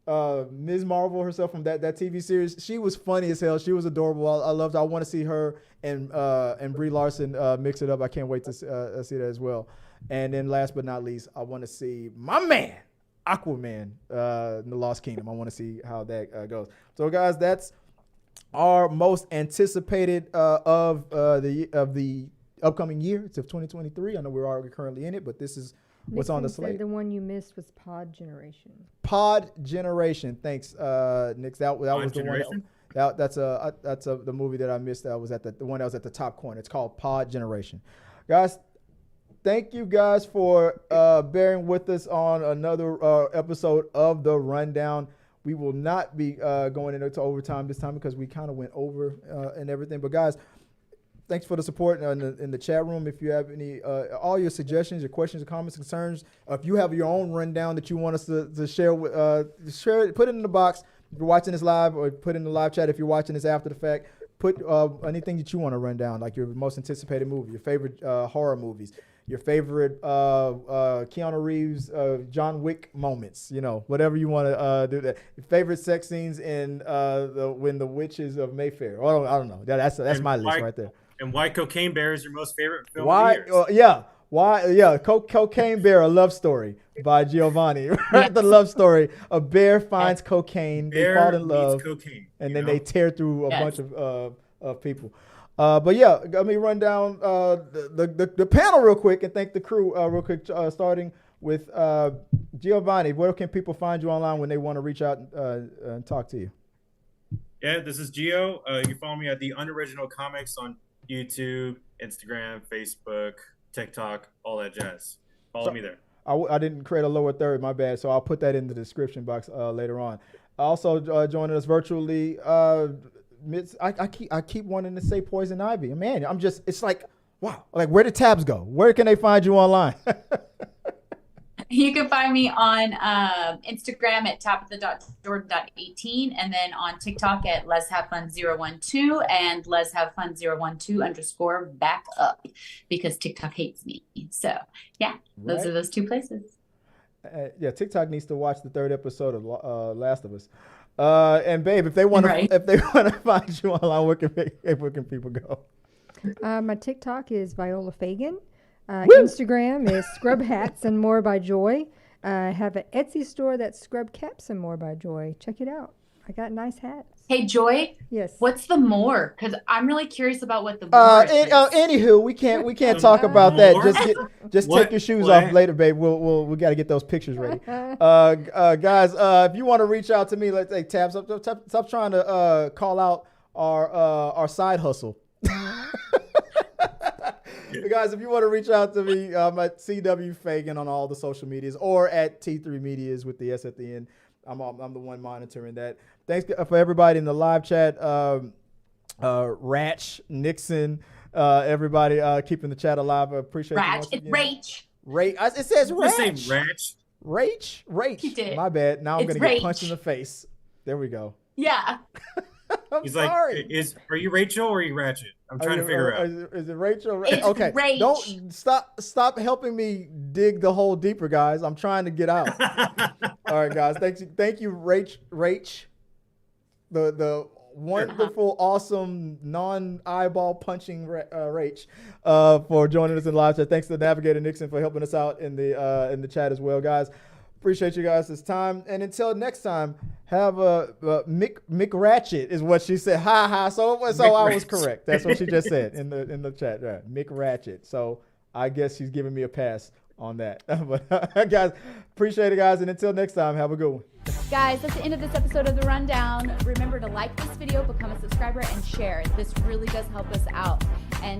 Ms. Marvel herself from that TV series. She was funny as hell. She was adorable. I loved her. I want to see her and Brie Larson mix it up. I can't wait to see that as well. And then last but not least, I want to see my man Aquaman in the Lost Kingdom. I want to see how that goes. So guys, that's our most anticipated of the upcoming year. It's of 2023. I know we're already currently in it, but this is what's on the slate. The one you missed was Pod Generation. Pod Generation. Thanks, Nick. That was the Generation? one. That's the movie that I missed. That was at the one that was at the top corner. It's called Pod Generation. Guys, thank you guys for bearing with us on another episode of The Rundown. We will not be going into overtime this time because we kind of went over and everything. But guys, thanks for the support in the chat room. If you have any, all your suggestions, your questions, your comments, concerns, if you have your own rundown that you want us to share, share it, put it in the box. If you're watching this live, or put it in the live chat if you're watching this after the fact. Put anything that you want to run down, like your most anticipated movie, your favorite horror movies, your favorite Keanu Reeves, John Wick moments, whatever you want to do. That your favorite sex scenes in when the Witches of Mayfair. I don't know. That's my list right there. And why Cocaine Bear is your most favorite film of the year. Cocaine Bear, a love story by Giovanni. The love story. A bear finds cocaine, they fall in love, cocaine, and then they tear through a bunch of people. But yeah, let me run down the panel real quick and thank the crew real quick, starting with Giovanni. Where can people find you online when they want to reach out and talk to you? Yeah, this is Gio. You can follow me at The Unoriginal Comics on YouTube, Instagram, Facebook, TikTok, all that jazz. Follow me there. I didn't create a lower third, my bad, so I'll put that in the description box later on. Also joining us virtually, I keep wanting to say Poison Ivy. Man, it's like, wow. Like, where did tabs go? Where can they find you online? You can find me on Instagram at tabitha.jordan.18, and then on TikTok at Let's Have Fun 012 and Let's Have Fun 012 _ back up, because TikTok hates me. So yeah, those are those two places. TikTok needs to watch the third episode of Last of Us. And babe, if they want to find you online, where can people go? My TikTok is Viola Fagan. Instagram is Scrub Hats and More by Joy. I have an Etsy store that's Scrub Caps and More by Joy. Check it out. I got nice hats. Hey, Joy. Yes. What's the more? Because I'm really curious about what the more is. Anywho, we can't talk about that. Just take your shoes off later, babe. We got to get those pictures ready. Guys, if you want to reach out to me, let's take tabs. Stop trying to call out our side hustle. Guys, if you want to reach out to me, I'm at CW Fagan on all the social medias, or at T3 Medias with the S at the end. I'm the one monitoring that. Thanks for everybody in the live chat. Ratch, Nixon, everybody keeping the chat alive. I appreciate you. It's Rach. It says Ratch. Rach. He did. My bad. Now I'm It's gonna get Rach. punched in the face. There we go. Yeah. I'm He's sorry. like, are you Rachel or are you Ratchet? I'm trying to figure out. Is it Rachel? It's Okay. Rach. Don't stop helping me dig the hole deeper, guys. I'm trying to get out. All right, guys. Thank you, Rach. The wonderful, awesome, non-eyeball punching Rach for joining us in live chat. Thanks to Navigator Nixon for helping us out in the chat as well, guys. Appreciate you guys this time. And until next time, have a Mick Ratchet is what she said. Ha ha. So I was correct. That's what she just said in the chat. Right. Mick Ratchet. So I guess she's giving me a pass on that. But guys, appreciate it, guys. And until next time, have a good one. Guys, that's the end of this episode of The Rundown. Remember to like this video, become a subscriber, and share. This really does help us out. And